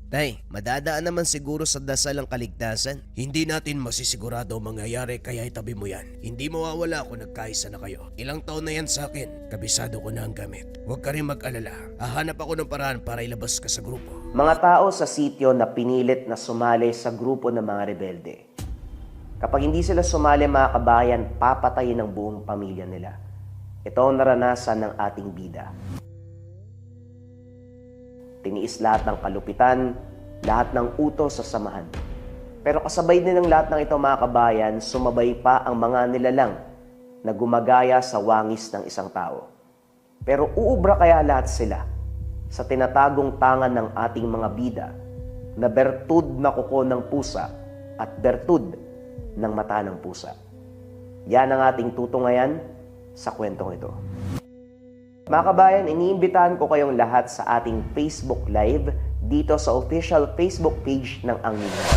Tay, madadaan naman siguro sa dasal ang kaligtasan. Hindi natin masisigurado ang mangyayari kaya itabi mo yan. Hindi mawawala kung nagkaisa na kayo. Ilang taon na yan sa akin, kabisado ko na ang gamit. Huwag ka rin mag-alala. Hahanap ako ng paraan para ilabas ka sa grupo. Mga tao sa sityo na pinilit na sumali sa grupo ng mga rebelde. Kapag hindi sila sumali mga kabayan, papatayin ang buong pamilya nila. Ito ang naranasan ng ating bida. Tiniis lahat ng kalupitan, lahat ng utos sa samahan. Pero kasabay din ng lahat ng ito mga kabayan, sumabay pa ang mga nilalang na gumagaya sa wangis ng isang tao. Pero uubra kaya lahat sila sa tinatagong tangan ng ating mga bida na bertud na kuko ng pusa at bertud ng mata ng pusa. Yan ang ating tutungayan sa kwentong ito. Mga kabayan, iniimbitahan ko kayong lahat sa ating Facebook Live dito sa official Facebook page ng Ang Ninuno.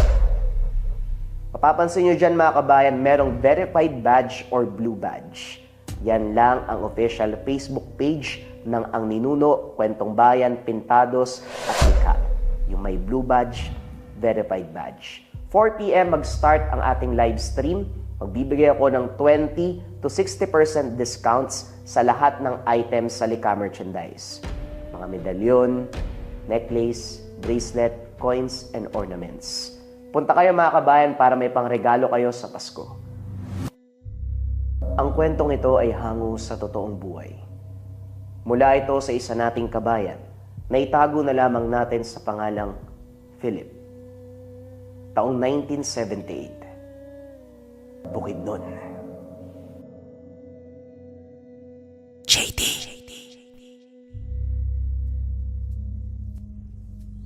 Mapapansin nyo dyan mga kabayan, merong verified badge or blue badge. Yan lang ang official Facebook page ng Ang Ninuno, Kwentong Bayan, Pintados at Likha. Yung may blue badge, verified badge. 4 p.m. mag-start ang ating live stream. Magbibigay ako ng 20 to 60% discounts sa lahat ng items sa Likha merchandise. Mga medalyon, necklace, bracelet, coins, and ornaments. Punta kayo mga kabayan para may pangregalo kayo sa Pasko. Ang kwentong ito ay hango sa totoong buhay. Mula ito sa isa nating kabayan na itago na lamang natin sa pangalang Philip. Taong 1978. Bukidnon. JD.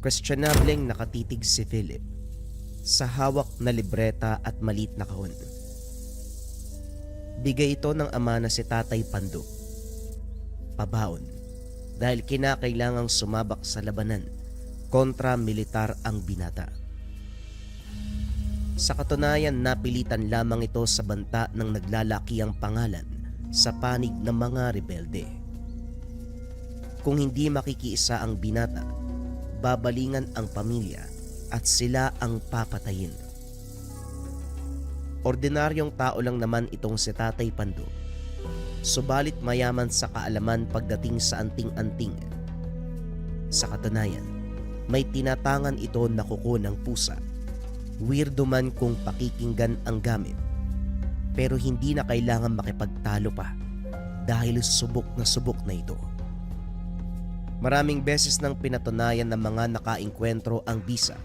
Questionableng nakatitig si Philip sa hawak na libreta at malit na kahon. Bigay ito ng ama na si Tatay Pando. Pabaon dahil kinakailangang sumabak sa labanan kontra militar ang binata. Sa katunayan, napilitan lamang ito sa banta ng naglalakihang pangalan sa panig ng mga rebelde. Kung hindi makikiisa ang binata, babalingan ang pamilya at sila ang papatayin. Ordinaryong tao lang naman itong si Tatay Pando, subalit mayaman sa kaalaman pagdating sa anting-anting. Sa katunayan, may tinatangan ito na kuko ng pusa. Weirdo man kung pakikinggan ang gamit, pero hindi na kailangan makipagtalo pa dahil subok na ito. Maraming beses nang pinatunayan ng mga nakaengkwentro ang bisa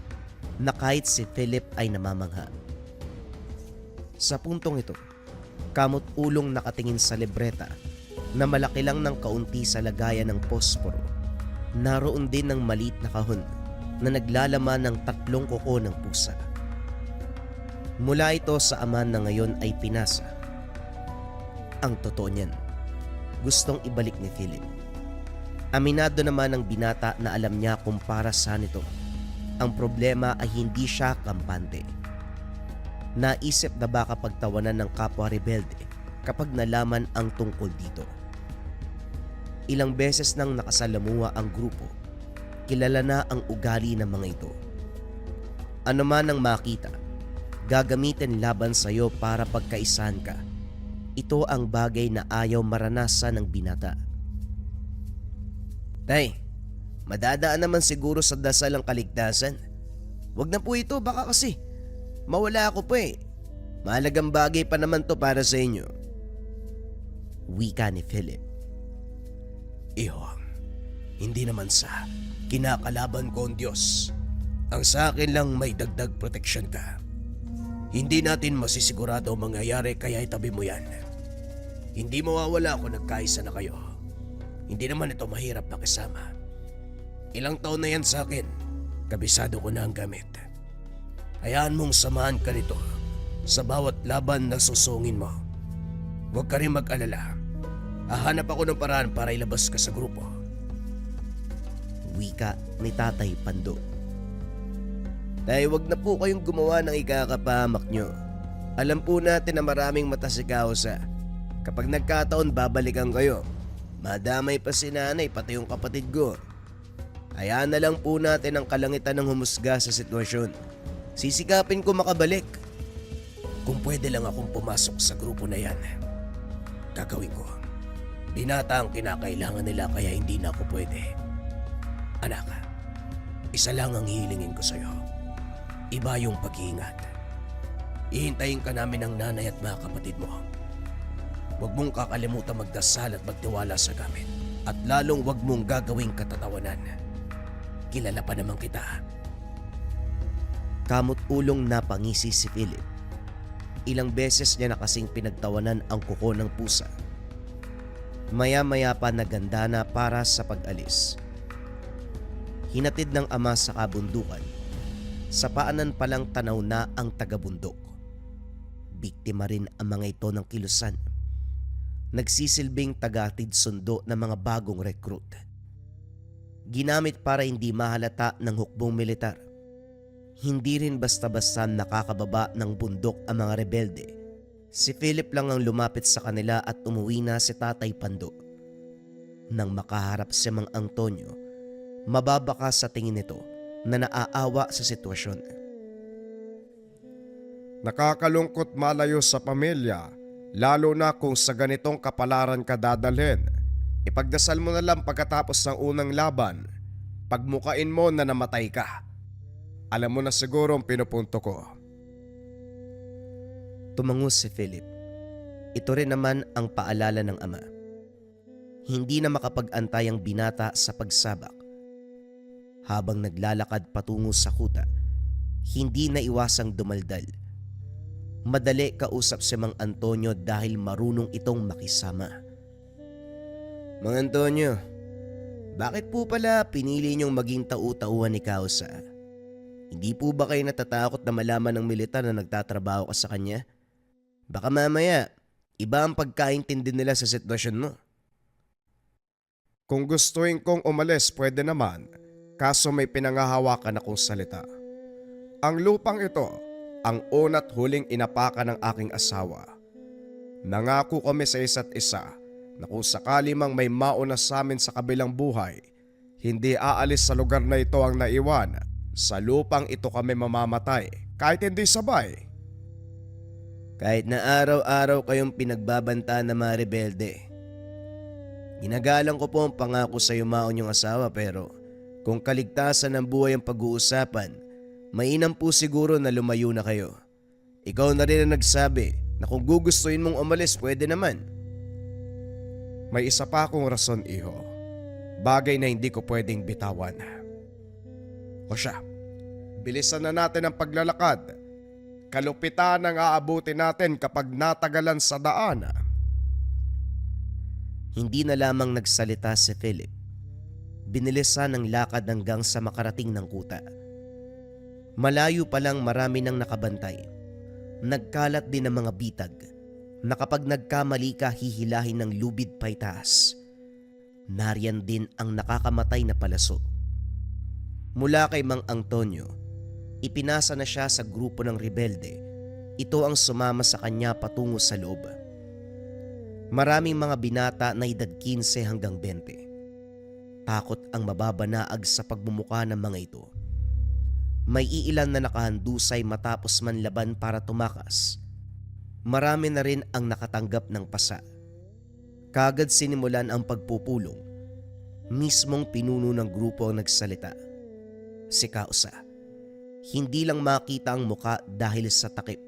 na kahit si Philip ay namamangha. Sa puntong ito, kamot ulong nakatingin sa libreta na malaki lang ng kaunti sa lagayan ng posporo. Naroon din ng maliit na kahon na naglalaman ng 3 kuko ng pusa. Mula ito sa ama na ngayon ay pinasa. Ang totoo niyan, gustong ibalik ni Philip. Aminado naman ng binata na alam niya kung para saan ito. Ang problema ay hindi siya kampante. Naisip na baka pagtawanan ng kapwa rebelde kapag nalaman ang tungkol dito. Ilang beses nang nakasalamuha ang grupo, kilala na ang ugali ng mga ito. Ano man ang makita, gagamitin laban sa iyo para pagkaisahan ka. Ito ang bagay na ayaw maranasan ng binata. Tay, madadaan naman siguro sa dasal ang kaligtasan. Wag na po ito, baka kasi mawala ako po eh. Mahalagang bagay pa naman to para sa inyo. Wika ni Philip. Iho, hindi naman sa kinakalaban ko ang Diyos. Ang sa akin lang may dagdag proteksyon ka. Hindi natin masisigurado ang mangyayari kaya itabi mo yan. Hindi mawawala kung nagkaisa na kayo. Hindi naman ito mahirap na kasama. Ilang taon na yan sa akin, kabisado ko na ang gamit. Hayaan mong samahan ka nito sa bawat laban na susungin mo. Huwag ka rin mag-alala. Hahanap ako ng paraan para ilabas ka sa grupo. Wika ni Tatay Pando. Tay, wag na po kayong gumawa ng ikakapahamak nyo. Alam po natin na maraming matasikaw sa kapag nagkataon babalikan kayo. Madamay pa si nanay pati yung kapatid ko. Hayaan na lang po natin ang kalangitan ng humusga sa sitwasyon. Sisikapin ko makabalik. Kung pwede lang akong pumasok sa grupo na yan, gagawin ko. Binata ang kinakailangan nila kaya hindi na ako pwede. Anak, isa lang ang hihilingin ko sa'yo. Iba yung pag-iingat. Ihintayin ka namin ng nanay at mga kapatid mo. Huwag mong kakalimutan magdasal at magtiwala sa gamit. At lalong huwag mong gagawing katatawanan. Kilala pa naman kita. Kamot ulong napangisi si Philip. Ilang beses niya na kasing pinagtawanan ang kuko ng pusa. Maya-maya pa naganda na para sa pag-alis. Hinatid ng ama sa kabundukan. Sa paanan palang tanaw na ang taga-bundok. Biktima rin ang mga ito ng kilusan. Nagsisilbing tagatid sundo ng mga bagong recruit. Ginamit para hindi mahalata ng hukbong militar. Hindi rin basta-basta nakakababa ng bundok ang mga rebelde. Si Philip lang ang lumapit sa kanila at umuwi na si Tatay Pando. Nang makaharap si Mang Antonio, mababaka sa tingin nito na naaawa sa sitwasyon. Nakakalungkot malayo sa pamilya, lalo na kung sa ganitong kapalaran ka dadalhin. Ipagdasal mo na lang pagkatapos ng unang laban, pagmukain mo na namatay ka. Alam mo na siguro ang pinupunto ko. Tumango si Philip. Ito rin naman ang paalala ng ama. Hindi na makapag-antay ang binata sa pagsabak. Habang naglalakad patungo sa kuta, hindi na iwasang dumaldal. Madali kausap si Mang Antonio dahil marunong itong makisama. Mang Antonio, bakit po pala pinili niyong maging tau-tauhan ni Kausa? Hindi po ba kayo natatakot na malaman ng militar na nagtatrabaho ka sa kanya? Baka mamaya, iba ang pagkaintindi nila sa sitwasyon mo. Kung gustuin kong umalis, pwede naman, kaso may pinangahawakan akong salita. Ang lupang ito, ang una't huling inapakan ng aking asawa. Nangako kami sa isa't isa na kung sakali mang may mauna sa amin sa kabilang buhay, hindi aalis sa lugar na ito ang naiwan. Sa lupang ito kami mamamatay, kahit hindi sabay. Kahit na araw-araw kayong pinagbabantaan ng mga rebelde. Ginagalang ko po ang pangako sa yumaon yung asawa pero kung kaligtasan ng buhay ang pag-uusapan, mainam po siguro na lumayo na kayo. Ikaw na rin ang nagsabi na kung gugustuhin mong umalis, pwede naman. May isa pa akong rason, iho. Bagay na hindi ko pwedeng bitawan. O siya, bilisan na natin ang paglalakad. Kalupitan ang aabutin natin kapag natagalan sa daan. Hindi na lamang nagsalita si Philip. Binilisan ang lakad hanggang sa makarating ng kuta. Malayo pa lang marami nang nakabantay. Nagkalat din ang mga bitag na kapag nagkamali ka hihilahin ng lubid paitaas. Nariyan din ang nakakamatay na palaso. Mula kay Mang Antonio, ipinasa na siya sa grupo ng rebelde. Ito ang sumama sa kanya patungo sa loob. Maraming mga binata na edad 15 hanggang 20. Takot ang mababanaag sa pagmumuka ng mga ito. May iilan na nakahandusay matapos manlaban para tumakas. Marami na rin ang nakatanggap ng pasa. Kagad sinimulan ang pagpupulong. Mismong pinuno ng grupo ang nagsalita. Si Kausa. Hindi lang makita ang muka dahil sa takip.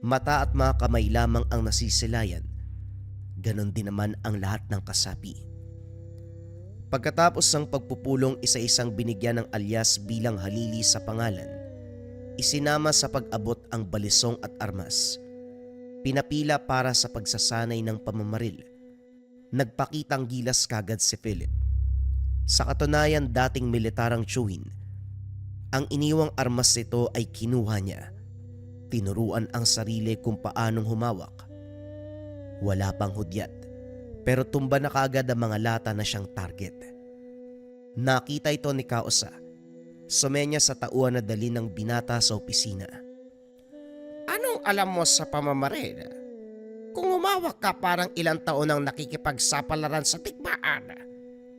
Mata at mga kamay lamang ang nasisilayan. Ganon din naman ang lahat ng kasapi. Pagkatapos ng pagpupulong, isa-isang binigyan ng alyas bilang halili sa pangalan. Isinama sa pag-abot ang balisong at armas. Pinapila para sa pagsasanay ng pamamaril. Nagpakitang gilas kagad si Philip. Sa katunayan dating militarang tiyuhin, ang iniwang armas nito ay kinuha niya. Tinuruan ang sarili kung paanong humawak. Wala pang hudyat, pero tumba na kaagad ang mga lata na siyang target. Nakita ito ni Kausa. Sumenya sa tauhan na dali ng binata sa opisina. Anong alam mo sa pamamaril? Kung humawak ka parang ilang taon nang nakikipagsapalaran sa tikmaan.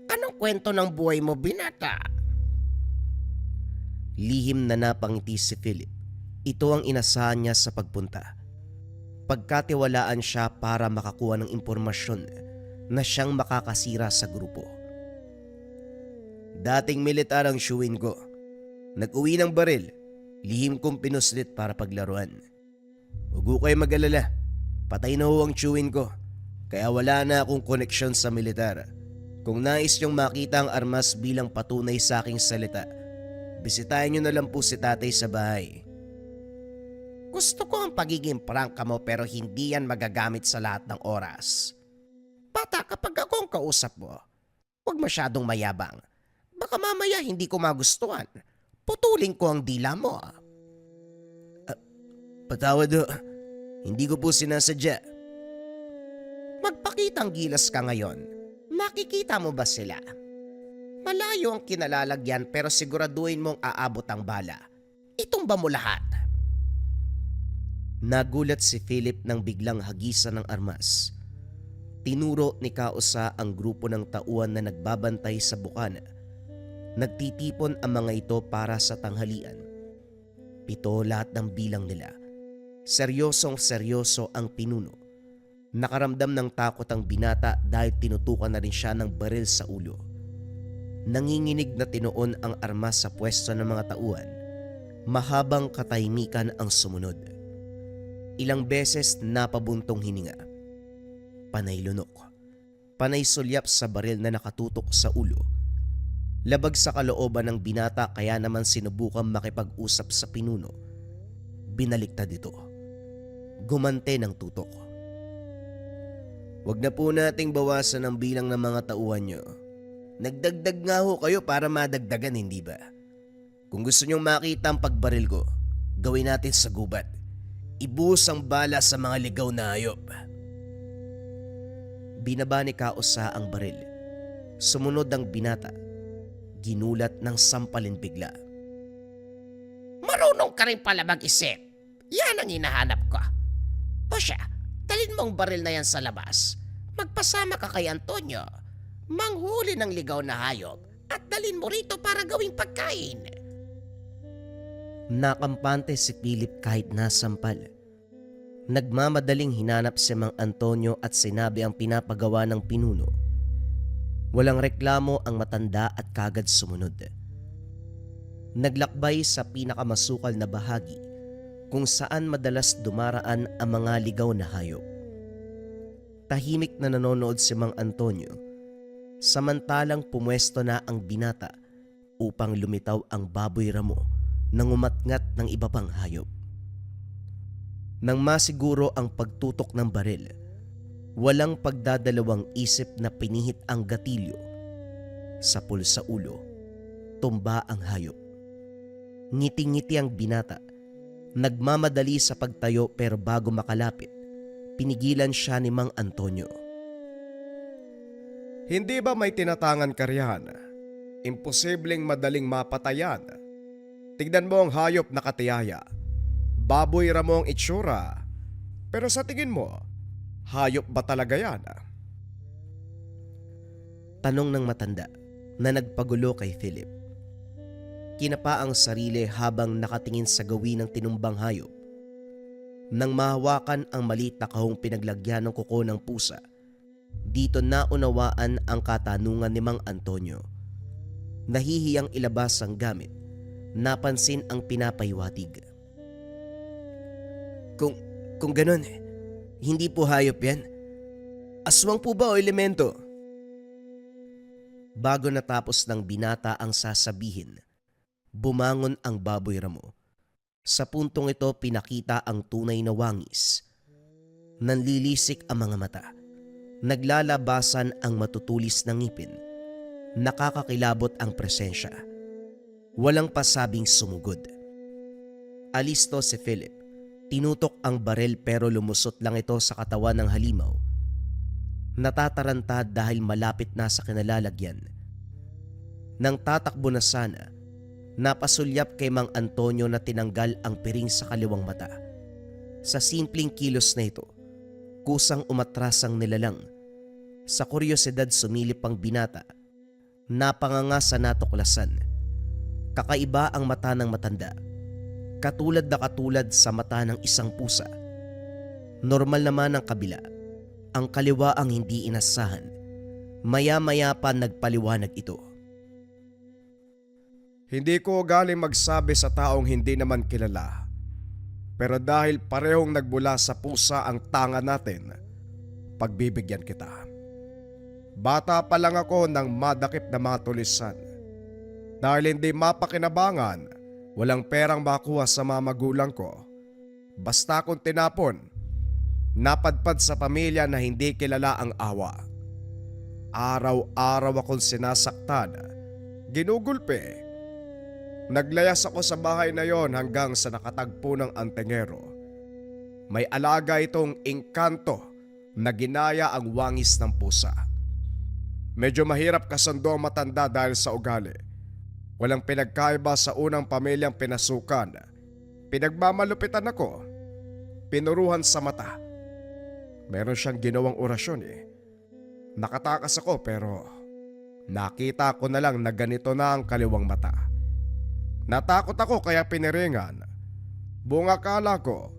Anong kwento ng buhay mo, binata? Lihim na napangiti si Philip. Ito ang inasahan niya sa pagpunta. Pagkatiwalaan siya para makakuha ng impormasyon na siyang makakasira sa grupo. Dating militar ang syuwin ko. Nag-uwi ng baril. Lihim kong pinuslit para paglaruan. Huwag ko kayo mag-alala. Patay na ho ang syuwin ko. Kaya wala na akong koneksyon sa militar. Kung nais niyong makita ang armas bilang patunay sa aking salita, bisitahin niyo na lang po si tatay sa bahay. Gusto ko ang pagiging prangka mo pero hindi yan magagamit sa lahat ng oras. Bata, kapag ako ang kausap mo, huwag masyadong mayabang. Baka mamaya hindi ko magustuhan. Putulin ko ang dila mo. Patawad ho. Hindi ko po sinasadya. Magpakitang gilas ka ngayon. Makikita mo ba sila? Malayo ang kinalalagyan pero siguraduhin mong aabot ang bala. Itumba mo lahat. Nagulat si Philip nang biglang hagisan ng armas. Tinuro ni Kausa ang grupo ng tauhan na nagbabantay sa bukana. Nagtitipon ang mga ito para sa tanghalian. 7 lahat ng bilang nila. Seryosong seryoso ang pinuno. Nakaramdam ng takot ang binata dahil tinutukan na rin siya ng baril sa ulo. Nanginginig na tinoon ang armas sa pwesto ng mga tauhan. Mahabang katahimikan ang sumunod. Ilang beses napabuntong hininga. Panay lunok. Panay sulyap sa baril na nakatutok sa ulo. Labag sa kalooban ng binata kaya naman sinubukang makipag-usap sa pinuno. Binaliktad ito. Gumante ng tutok. Huwag na po nating bawasan ang bilang ng mga tauhan nyo. Nagdagdag nga ho kayo para madagdagan, hindi ba? Kung gusto nyong makita ang pagbaril ko, gawin natin sa gubat. Ibuhos ang bala sa mga ligaw na hayop. Binaba ni Kausa ang baril. Sumunod ang binata. Ginulat ng sampalin bigla. Marunong ka rin pala mag-isip. Yan ang hinahanap ko. O siya, dalhin mong baril na yan sa labas. Magpasama ka kay Antonio. Manghuli ng ligaw na hayop at dalhin mo rito para gawing pagkain. Nakampante si Philip kahit nasampal. Nagmamadaling hinanap si Mang Antonio at sinabi ang pinapagawa ng pinuno. Walang reklamo ang matanda at kagad sumunod. Naglakbay sa pinakamasukal na bahagi kung saan madalas dumaraan ang mga ligaw na hayop. Tahimik na nanonood si Mang Antonio, samantalang pumwesto na ang binata upang lumitaw ang baboy ramo nang umatngat ng iba pang hayop. Nang masiguro ang pagtutok ng baril, walang pagdadalawang isip na pinihit ang gatilyo. Sapul sa ulo, tumba ang hayop. Ngiti-ngiti ang binata. Nagmamadali sa pagtayo pero bago makalapit, pinigilan siya ni Mang Antonio. Hindi ba may tinatangan ka riyan? Imposibleng madaling mapatayan. Tignan mo ang hayop na katiyaya. Baboy ramo ang itsura. Pero sa tingin mo, hayop ba talaga yan? Tanong ng matanda na nagpagulo kay Philip. Kinapa ang sarili habang nakatingin sa gawin ng tinumbang hayop. Nang mahawakan ang maliit na kahong pinaglagyan ng kuko ng pusa, dito naunawaan ang katanungan ni Mang Antonio. Nahihiyang ilabas ang gamit. Napansin ang pinapaywatig. Kung ganun, hindi po hayop yan. Aswang po ba o elemento? Bago natapos ng binata ang sasabihin, bumangon ang baboy ramo. Sa puntong ito pinakita ang tunay na wangis. Nanlilisik ang mga mata. Naglalabasan ang matutulis na ngipin. Nakakakilabot ang presensya. Walang pasabing sumugod. Alisto si Philip. Tinutok ang baril pero lumusot lang ito sa katawan ng halimaw. Natataranta dahil malapit na sa kinalalagyan. Nang tatakbo na sana, napasulyap kay Mang Antonio na tinanggal ang piring sa kaliwang mata. Sa simpleng kilos na ito, kusang umatras ang nilalang. Sa kuryosidad sumilip ang binata. Napanganga sa natuklasan. Kakaiba ang mata ng matanda. Katulad na katulad sa mata ng isang pusa. Normal naman ang kabila. Ang kaliwa ang hindi inasahan. Maya-maya pa nagpaliwanag ito. Hindi ko galing magsabi sa taong hindi naman kilala. Pero dahil parehong nagbula sa pusa ang tanga natin, pagbibigyan kita. Bata pa lang ako nang madakip na mga tulisan. Dahil hindi mapakinabangan, walang perang makuha sa mga magulang ko. Basta akong tinapon, napadpad sa pamilya na hindi kilala ang awa. Araw-araw akong sinasaktan, ginugulpi. Naglayas ako sa bahay na yon hanggang sa nakatagpo ng antingero. May alaga itong engkanto na ginaya ang wangis ng pusa. Medyo mahirap kasundo ang matanda dahil sa ugali. Walang pinagkaiba sa unang pamilyang pinasukan. Pinagmamalupitan ako. Pinuruhan sa mata. Meron siyang ginawang orasyon eh. Nakatakas ako pero nakita ko na lang na ganito na ang kaliwang mata. Natakot ako kaya piniringan. Buong akala ko,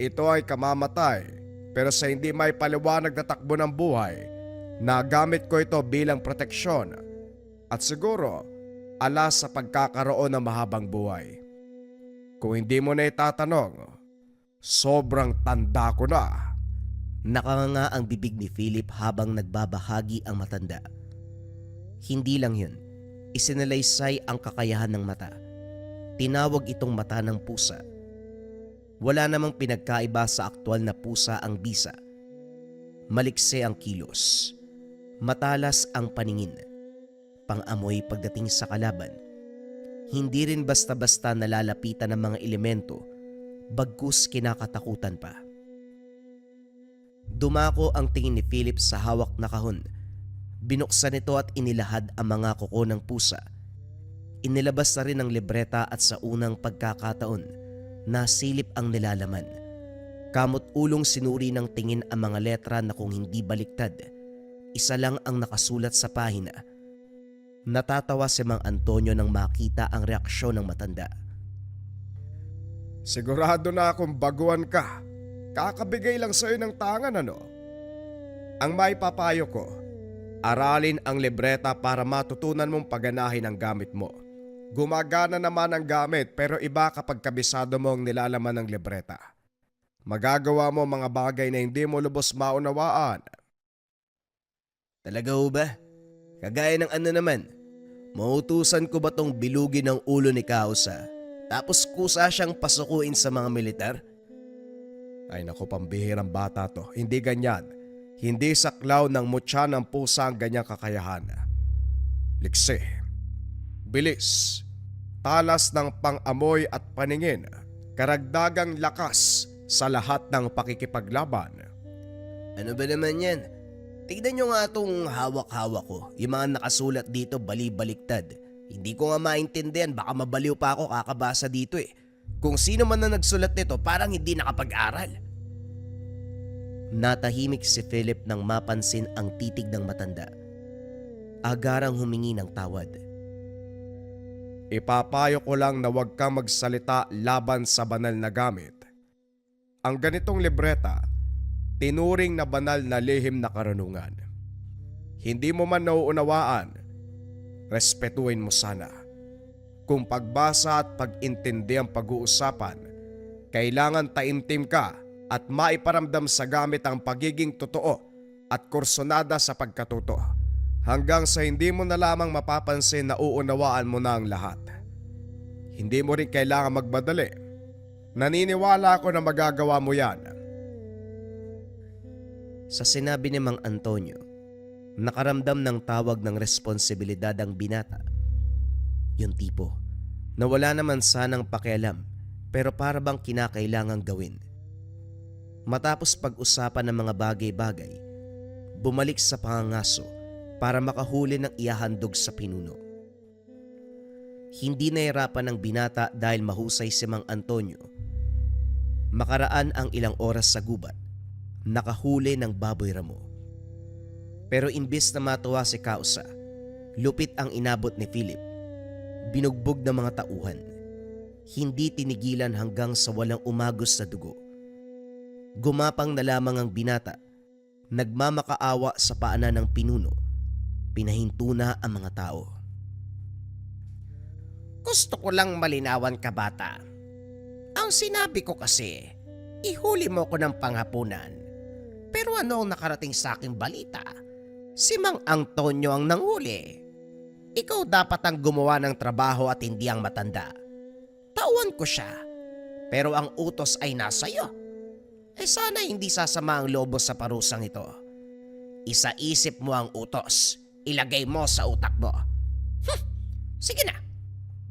ito ay kamamatay pero sa hindi may paliwanag na takbo ng buhay, nagamit ko ito bilang proteksyon at siguro alas sa pagkakaroon ng mahabang buhay. Kung hindi mo na itatanong, sobrang tanda ko na. Nakanganga ang bibig ni Philip habang nagbabahagi ang matanda. Hindi lang yun, isinalaysay ang kakayahan ng mata. Tinawag itong mata ng pusa. Wala namang pinagkaiba sa aktwal na pusa ang bisa. Malikse ang kilos. Matalas ang paningin. Pang-amoy pagdating sa kalaban. Hindi rin basta-basta nalalapitan ng mga elemento, bagkus kinakatakutan pa. Dumako ang tingin ni Philip sa hawak na kahon. Binuksan ito at inilahad ang mga kuko ng pusa. Inilabas na rin ang libreta at sa unang pagkakataon, nasilip ang nilalaman. Kamot ulong sinuri ng tingin ang mga letra na kung hindi baliktad, isa lang ang nakasulat sa pahina. Natatawa si Mang Antonio nang makita ang reaksyon ng matanda. Sigurado na akong baguhan ka. Kakabigay lang sa'yo ng tangan ano. Ang maipapayo ko, aralin ang libreta para matutunan mong paganahin ang gamit mo. Gumagana naman ang gamit pero iba kapag kabisado mo ang nilalaman ng libreta. Magagawa mo mga bagay na hindi mo lubos maunawaan. Talaga ho ba? Kagaya ng ano naman, mautusan ko ba tong bilugin ng ulo ni Kausa tapos kusa siyang pasukuin sa mga militar? Ay naku, pambihirang bata to. Hindi ganyan. Hindi saklaw ng mutya ng pusa ang ganyang kakayahan. Liksi, bilis, talas ng pang-amoy at paningin, karagdagang lakas sa lahat ng pakikipaglaban. Ano ba naman yan? Tignan nyo nga itong hawak-hawak ko. Yung mga nakasulat dito bali-baliktad. Hindi ko nga maintindihan, baka mabaliw pa ako kakabasa dito eh. Kung sino man na nagsulat nito parang hindi nakapag-aral. Natahimik si Philip nang mapansin ang titig ng matanda. Agarang humingi ng tawad. Ipapayo ko lang na huwag kang magsalita laban sa banal na gamit. Ang ganitong libreta, tinuring na banal na lihim na karunungan. Hindi mo man nauunawaan, respetuhin mo sana. Kung pagbasa at pag-intindi ang pag-uusapan, kailangan taimtim ka at maiparamdam sa gamit ang pagiging totoo at kursunada sa pagkatuto. Hanggang sa hindi mo na lamang mapapansin na uunawaan mo na ang lahat. Hindi mo rin kailangan magmadali. Naniniwala ako na magagawa mo yan. Sa sinabi ni Mang Antonio, nakaramdam ng tawag ng responsibilidad ang binata. Yung tipo na wala naman sanang pakialam pero para bang kinakailangang gawin. Matapos pag-usapan ng mga bagay-bagay, bumalik sa pangangaso para makahuli ng ihahandog sa pinuno. Hindi nahirapan ng binata dahil mahusay si Mang Antonio. Makaraan ang ilang oras sa gubat, nakahuli ng baboy ramo. Pero imbis na matuwa si Kausa, lupit ang inabot ni Philip. binugbog ng mga tauhan. Hindi tinigilan hanggang sa walang umagos na dugo. Gumapang na lamang ang binata, nagmamakaawa sa paanan ng pinuno. Pinahinto na ang mga tao. Gusto ko lang malinawan ka, bata. Ang sinabi ko kasi, ihuli mo ko ng panghapunan. Pero ano ang nakarating sa aking balita? Si Mang Antonio ang nanghuli. Ikaw dapat ang gumawa ng trabaho at hindi ang matanda. Tauhan ko siya, pero ang utos ay nasa iyo. Sana hindi sasama ang lobo sa parusang ito. Isa-isip mo ang utos. Ilagay mo sa utak mo. Sige na.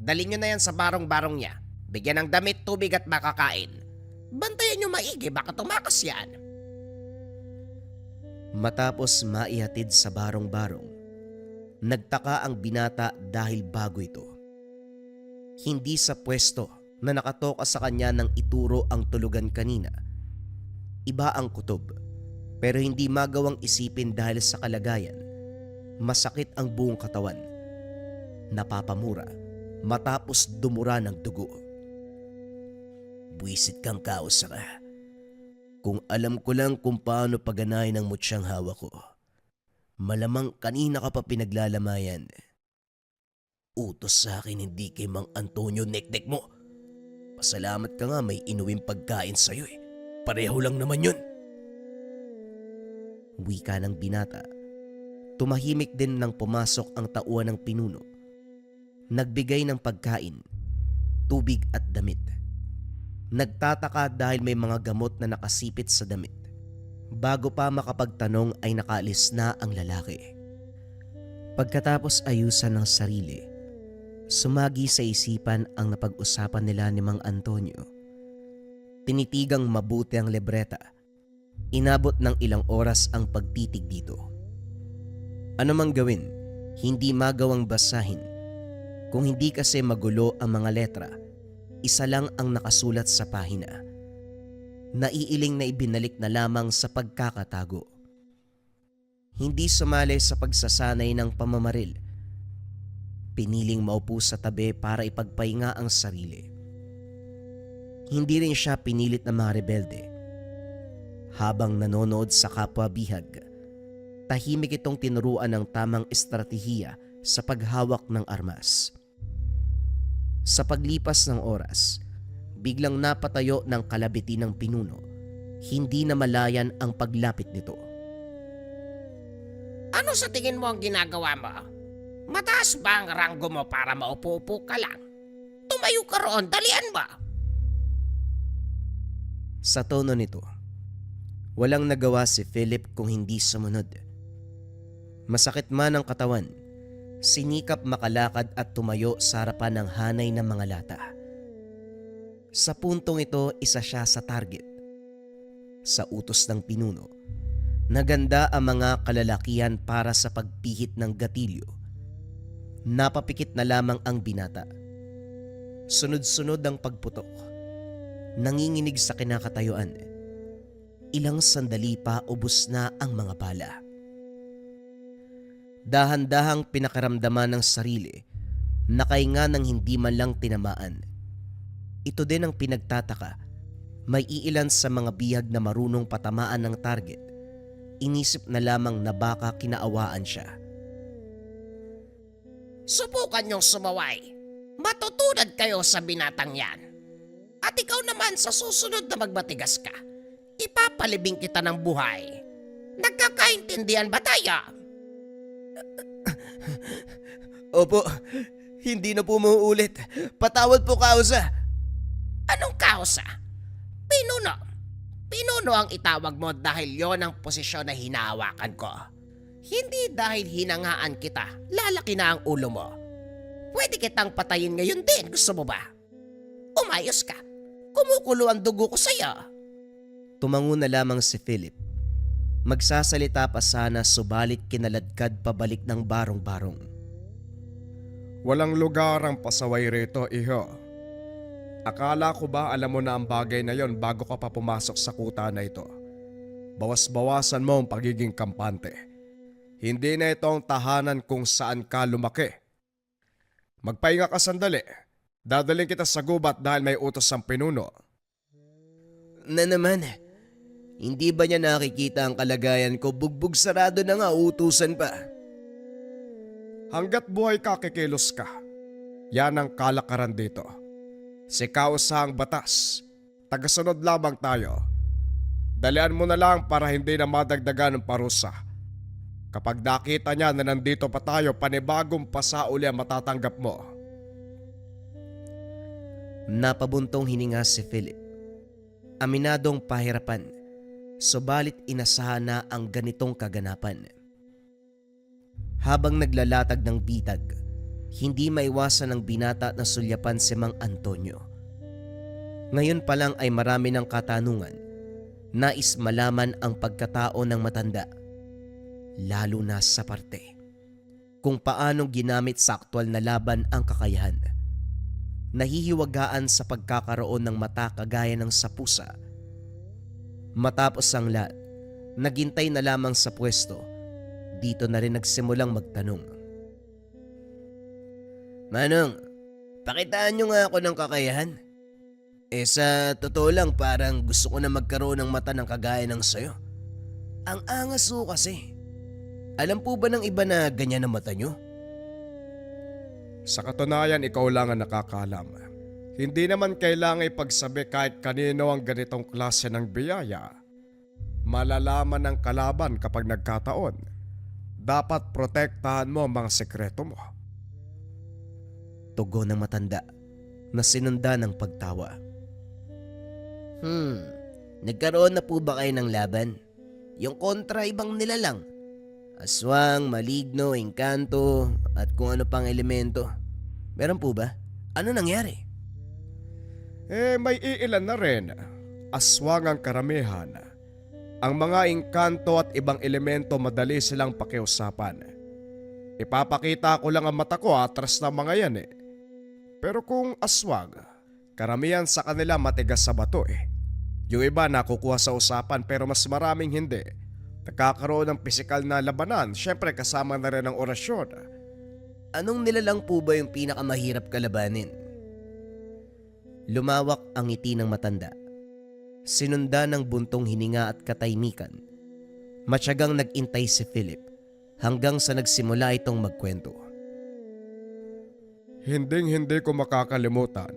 Dalhin nyo na yan sa barong-barong niya. Bigyan ng damit, tubig at makakain. Bantayan nyo maigi, baka tumakas yan. Matapos maihatid sa barong-barong, nagtaka ang binata dahil bago ito. Hindi sa pwesto na nakatoka sa kanya nang ituro ang tulugan kanina. Iba ang kutob, pero hindi magawang isipin dahil sa kalagayan. Masakit ang buong katawan. Napapamura matapos dumura ng dugo. Buwisit kang kausa ka. Kung alam ko lang kung paano paganahin ang mutsyang hawak ko, malamang kanina ka pa pinaglalamayan. Utos sa akin hindi kay Mang Antonio neknek mo. Pasalamat ka nga may inuwing pagkain sa'yo eh. Pareho lang naman yun. Wika ng binata. Tumahimik din nang pumasok ang tauhan ng pinuno. Nagbigay ng pagkain, tubig at damit. Nagtataka dahil may mga gamot na nakasipit sa damit. Bago pa makapagtanong ay nakaalis na ang lalaki. Pagkatapos ayusan ng sarili, sumagi sa isipan ang napag-usapan nila ni Mang Antonio. Tinitigang mabuti ang libreta. Inabot ng ilang oras ang pagtitig dito. Ano mang gawin, hindi magawang basahin. Kung hindi kasi magulo ang mga letra, isa lang ang nakasulat sa pahina. Naiiling na ibinalik na lamang sa pagkakatago. Hindi sumali sa pagsasanay ng pamamaril. Piniling maupo sa tabi para ipagpahinga ang sarili. Hindi rin siya pinilit na mga rebelde. Habang nanonood sa kapwa bihag, tahimik itong tinuruan ng tamang estratehiya sa paghawak ng armas. Sa paglipas ng oras, biglang napatayo ng kalabiti ng pinuno. Hindi na malayan ang paglapit nito. Ano sa tingin mo ang ginagawa mo? Mataas ba ang ranggo mo para maupo-upo ka lang? Tumayo ka roon, dalian mo! Sa tono nito, walang nagawa si Philip kung hindi sumunod. Masakit man ang katawan, sinikap makalakad at tumayo sa harapan ng hanay ng mga lata. Sa puntong ito, isa siya sa target. Sa utos ng pinuno, naganda ang mga kalalakihan para sa pagpihit ng gatilyo. Napapikit na lamang ang binata. Sunod-sunod ang pagputok. Nanginginig sa kinakatayuan. Ilang sandali pa ubos na ang mga bala. Dahan-dahang pinakaramdaman ng sarili, nakahinga ng hindi man lang tinamaan. Ito din ang pinagtataka. May iilan sa mga bihag na marunong patamaan ng target. Inisip na lamang na baka kinaawaan siya. Subukan niyong sumaway. Matutunad kayo sa binatang yan. At ikaw naman sa susunod na magbatigas ka, ipapalibing kita ng buhay. Nagkakaintindihan ba tayo? Opo, hindi na po mauulit. Patawad po, kausa. Anong kausa? Pinuno. Pinuno ang itawag mo dahil yon ang posisyon na hinahawakan ko. Hindi dahil hinangaan kita, lalaki na ang ulo mo. Pwede kitang patayin ngayon din, gusto mo ba? Umayos ka. Kumukulo ang dugo ko sa'yo. Tumango na lamang si Philip. Magsasalita pa sana subalit kinaladkad pabalik ng barong-barong. Walang lugar ang pasaway rito, iho. Akala ko ba alam mo na ang bagay na yon bago ka pa pumasok sa kuta na ito? Bawas-bawasan mo ang pagiging kampante. Hindi na ito ang tahanan kung saan ka lumaki. Magpahinga ka sandali. Dadaling kita sa gubat dahil may utos ang pinuno. Na naman, hindi ba niya nakikita ang kalagayan ko? Bugbog sarado na nga, utusan pa. Hanggat buhay ka, kikilos ka. Yan ang kalakaran dito. Sikaw sa ang batas. Tagasunod lamang tayo. Dalian mo na lang para hindi na madagdagan ng parusa. Kapag nakita niya na nandito pa tayo, panibagong pasa uli ang matatanggap mo. Napabuntong hininga si Philip. Aminadong pahirapan, subalit inasahan na ang ganitong kaganapan. Habang naglalatag ng bitag, hindi maiwasan ng binata na sulyapan si Mang Antonio. Ngayon pa lang ay marami ng katanungan. Nais malaman ang pagkatao ng matanda, lalo na sa parte kung paanong ginamit sa aktwal na laban ang kakayahan. Nahihiwagaan sa pagkakaroon ng mata kagaya ng sa pusa. Matapos ang lahat, naghintay na lamang sa pwesto. Dito na rin nagsimulang magtanong. Manong, pakitaan nyo nga ako ng kakayahan. Sa totoo lang parang gusto ko na magkaroon ng mata ng kagaya ng sayo. Ang angas ho kasi. Alam po ba ng iba na ganyan ang mata nyo? Sa katunayan, ikaw lang ang nakakaalam. Hindi naman kailangan ipagsabi kahit kanino ang ganitong klase ng biyaya. Malalaman ng kalaban kapag nagkataon. Dapat protektahan mo ang mga sekreto mo. Tugon ng matanda na sinunda ng pagtawa. Nagkaroon na po ba kayo ng laban? Yung kontra ibang nilalang? Aswang, maligno, engkanto, at kung ano pang elemento. Meron po ba? Ano nangyari? May iilan na rin. Aswang ang karamihan. Ang mga engkanto at ibang elemento madali silang pakiusapan. Ipapakita ko lang ang mata ko atras ng mga yan eh. Pero kung aswang, karamihan sa kanila matigas sa bato eh. Yung iba nakukuha sa usapan pero mas maraming hindi. Nagkakaroon ng pisikal na labanan, syempre kasama na rin ang orasyon. Anong nilalang po ba yung pinakamahirap kalabanin? Lumawak ang ngiti ng matanda. Sinunda ng buntong hininga at katahimikan. Matyagang nag-intay si Philip hanggang sa nagsimula itong magkwento. Hinding-hindi ko makakalimutan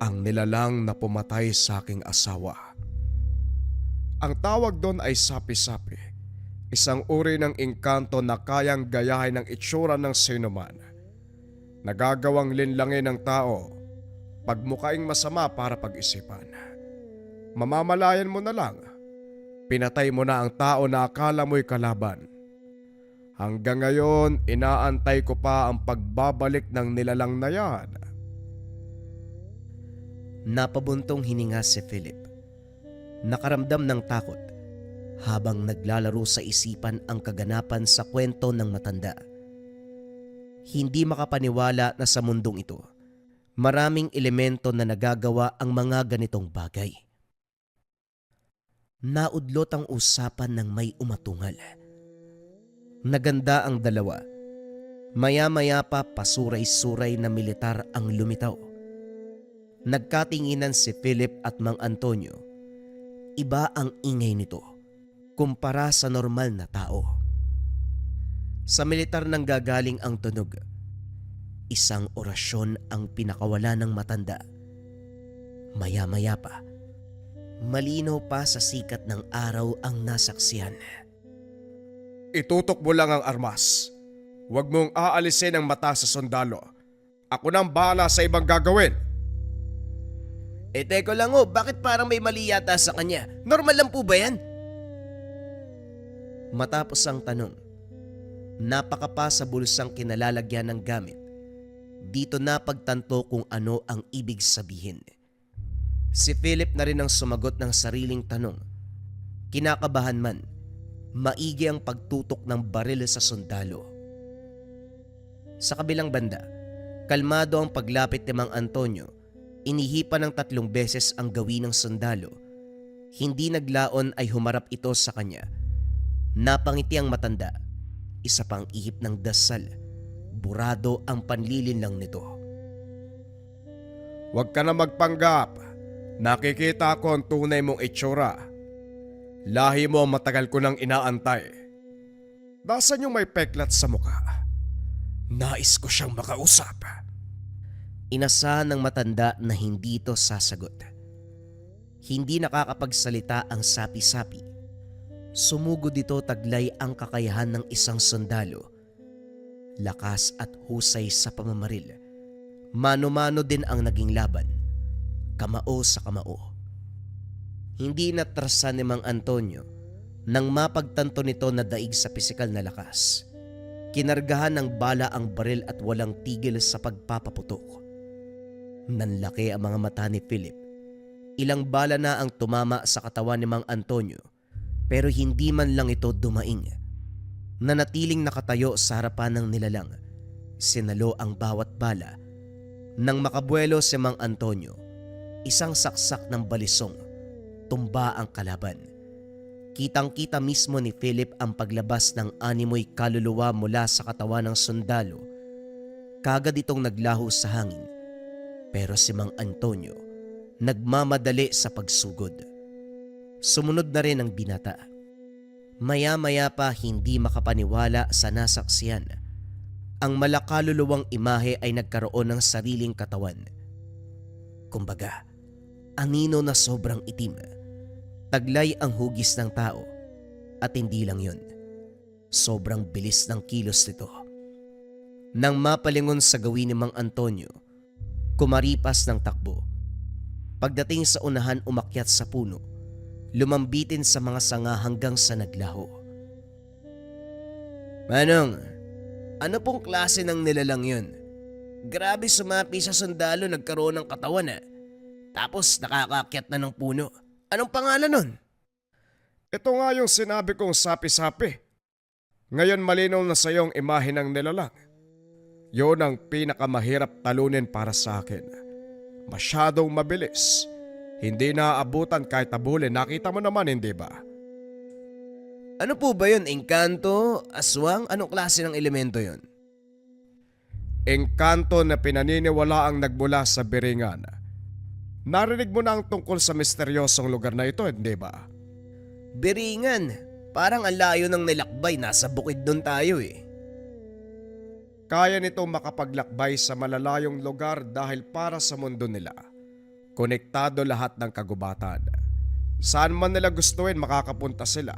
ang nilalang na pumatay sa aking asawa. Ang tawag doon ay sapi-sapi, isang uri ng engkanto na kayang gayahin ng itsura ng sinuman. Nagagawang linlangin ng tao, pagmukaing masama para pag-isipan. Mamamalayan mo na lang, pinatay mo na ang tao na akala mo'y kalaban. Hanggang ngayon, inaantay ko pa ang pagbabalik ng nilalang na yan. Napabuntong hininga si Philip. Nakaramdam ng takot habang naglalaro sa isipan ang kaganapan sa kwento ng matanda. Hindi makapaniwala na sa mundong ito, maraming elemento na nagagawa ang mga ganitong bagay. Naudlot ang usapan ng may umatungal. Naganda ang dalawa. Maya-maya pa pasuray-suray na militar ang lumitaw. Nagkatinginan si Philip at Mang Antonio. Iba ang ingay nito kumpara sa normal na tao. Sa militar nang gagaling ang tunog. Isang orasyon ang pinakawala ng matanda. Maya-maya pa, malinaw pa sa sikat ng araw ang nasaksihan. Itutok mo lang ang armas. Huwag mong aalisin ang mata sa sundalo. Ako nang bahala sa ibang gagawin. Teko lang bakit parang may mali yata sa kanya? Normal lang po ba yan? Matapos ang tanong, napakapa sa bulsang kinalalagyan ng gamit. Dito napagtanto kung ano ang ibig sabihin. Si Philip na rin ang sumagot ng sariling tanong. Kinakabahan man, maigi ang pagtutok ng baril sa sundalo. Sa kabilang banda, kalmado ang paglapit ni Mang Antonio. Inihipan ng 3 beses ang gawin ng sundalo. Hindi naglaon ay humarap ito sa kanya. Napangiti ang matanda. Isa pang ihip ng dasal. burado ang panlilinlang nito. Huwag ka na magpanggap. Nakikita ko ang tunay mong itsura. Lahi mo ang matagal ko nang inaantay. Nasaan yung may peklat sa mukha? Nais ko siyang makausap. Inasahan ng matanda na hindi ito sasagot. Hindi nakakapagsalita ang sapi-sapi. Sumugod dito taglay ang kakayahan ng isang sundalo. Lakas at husay sa pamamaril. Mano-mano din ang naging laban. Kamao sa kamao. Hindi natrasan ni Mang Antonio nang mapagtanto nito na daig sa pisikal na lakas. Kinargahan ng bala ang baril at walang tigil sa pagpapaputok. Nanlaki ang mga mata ni Philip. Ilang bala na ang tumama sa katawan ni Mang Antonio pero hindi man lang ito dumaing. Nanatiling nakatayo sa harapan ng nilalang. Sinalo ang bawat bala. Nang makabuelo si Mang Antonio, isang saksak ng balisong, tumba ang kalaban. Kitang-kita mismo ni Philip ang paglabas ng animoy kaluluwa mula sa katawan ng sundalo. Kagad itong naglaho sa hangin. Pero si Mang Antonio, nagmamadali sa pagsugod. Sumunod na rin ang binata. Maya-maya pa hindi makapaniwala sa nasaksiyan. Ang malakaluluwang imahe ay nagkaroon ng sariling katawan. Kumbaga, anino na sobrang itim. Taglay ang hugis ng tao. At hindi lang yun. Sobrang bilis ng kilos nito. Nang mapalingon sa gawin ni Mang Antonio, kumaripas ng takbo. Pagdating sa unahan umakyat sa puno, lumambitin sa mga sanga hanggang sa naglaho. Manong, ano pong klase ng nilalang yun? Grabe sumapi sa sundalo nagkaroon ng katawan Tapos nakakakyat na ng puno. Anong pangalan nun? Ito nga yung sinabi kong sapi-sapi. Ngayon malinaw na sa iyong imahe ng nilalang. Yun ang pinakamahirap talunin para sa akin. Masyadong mabilis. Hindi naaabutan kahit tabulin. Nakita mo naman, hindi ba? Ano po ba yun? Engkanto? Aswang? Anong klase ng elemento yun? Engkanto na pinaniniwala ang nagmula sa Biringan. Narinig mo na ang tungkol sa misteryosong lugar na ito, hindi ba? Biringan? Parang ang layo ng nilakbay. Nasa bukid doon tayo Kaya nito makapaglakbay sa malalayong lugar dahil para sa mundo nila. Konektado lahat ng kagubatan. Saan man nila gustuin makakapunta sila.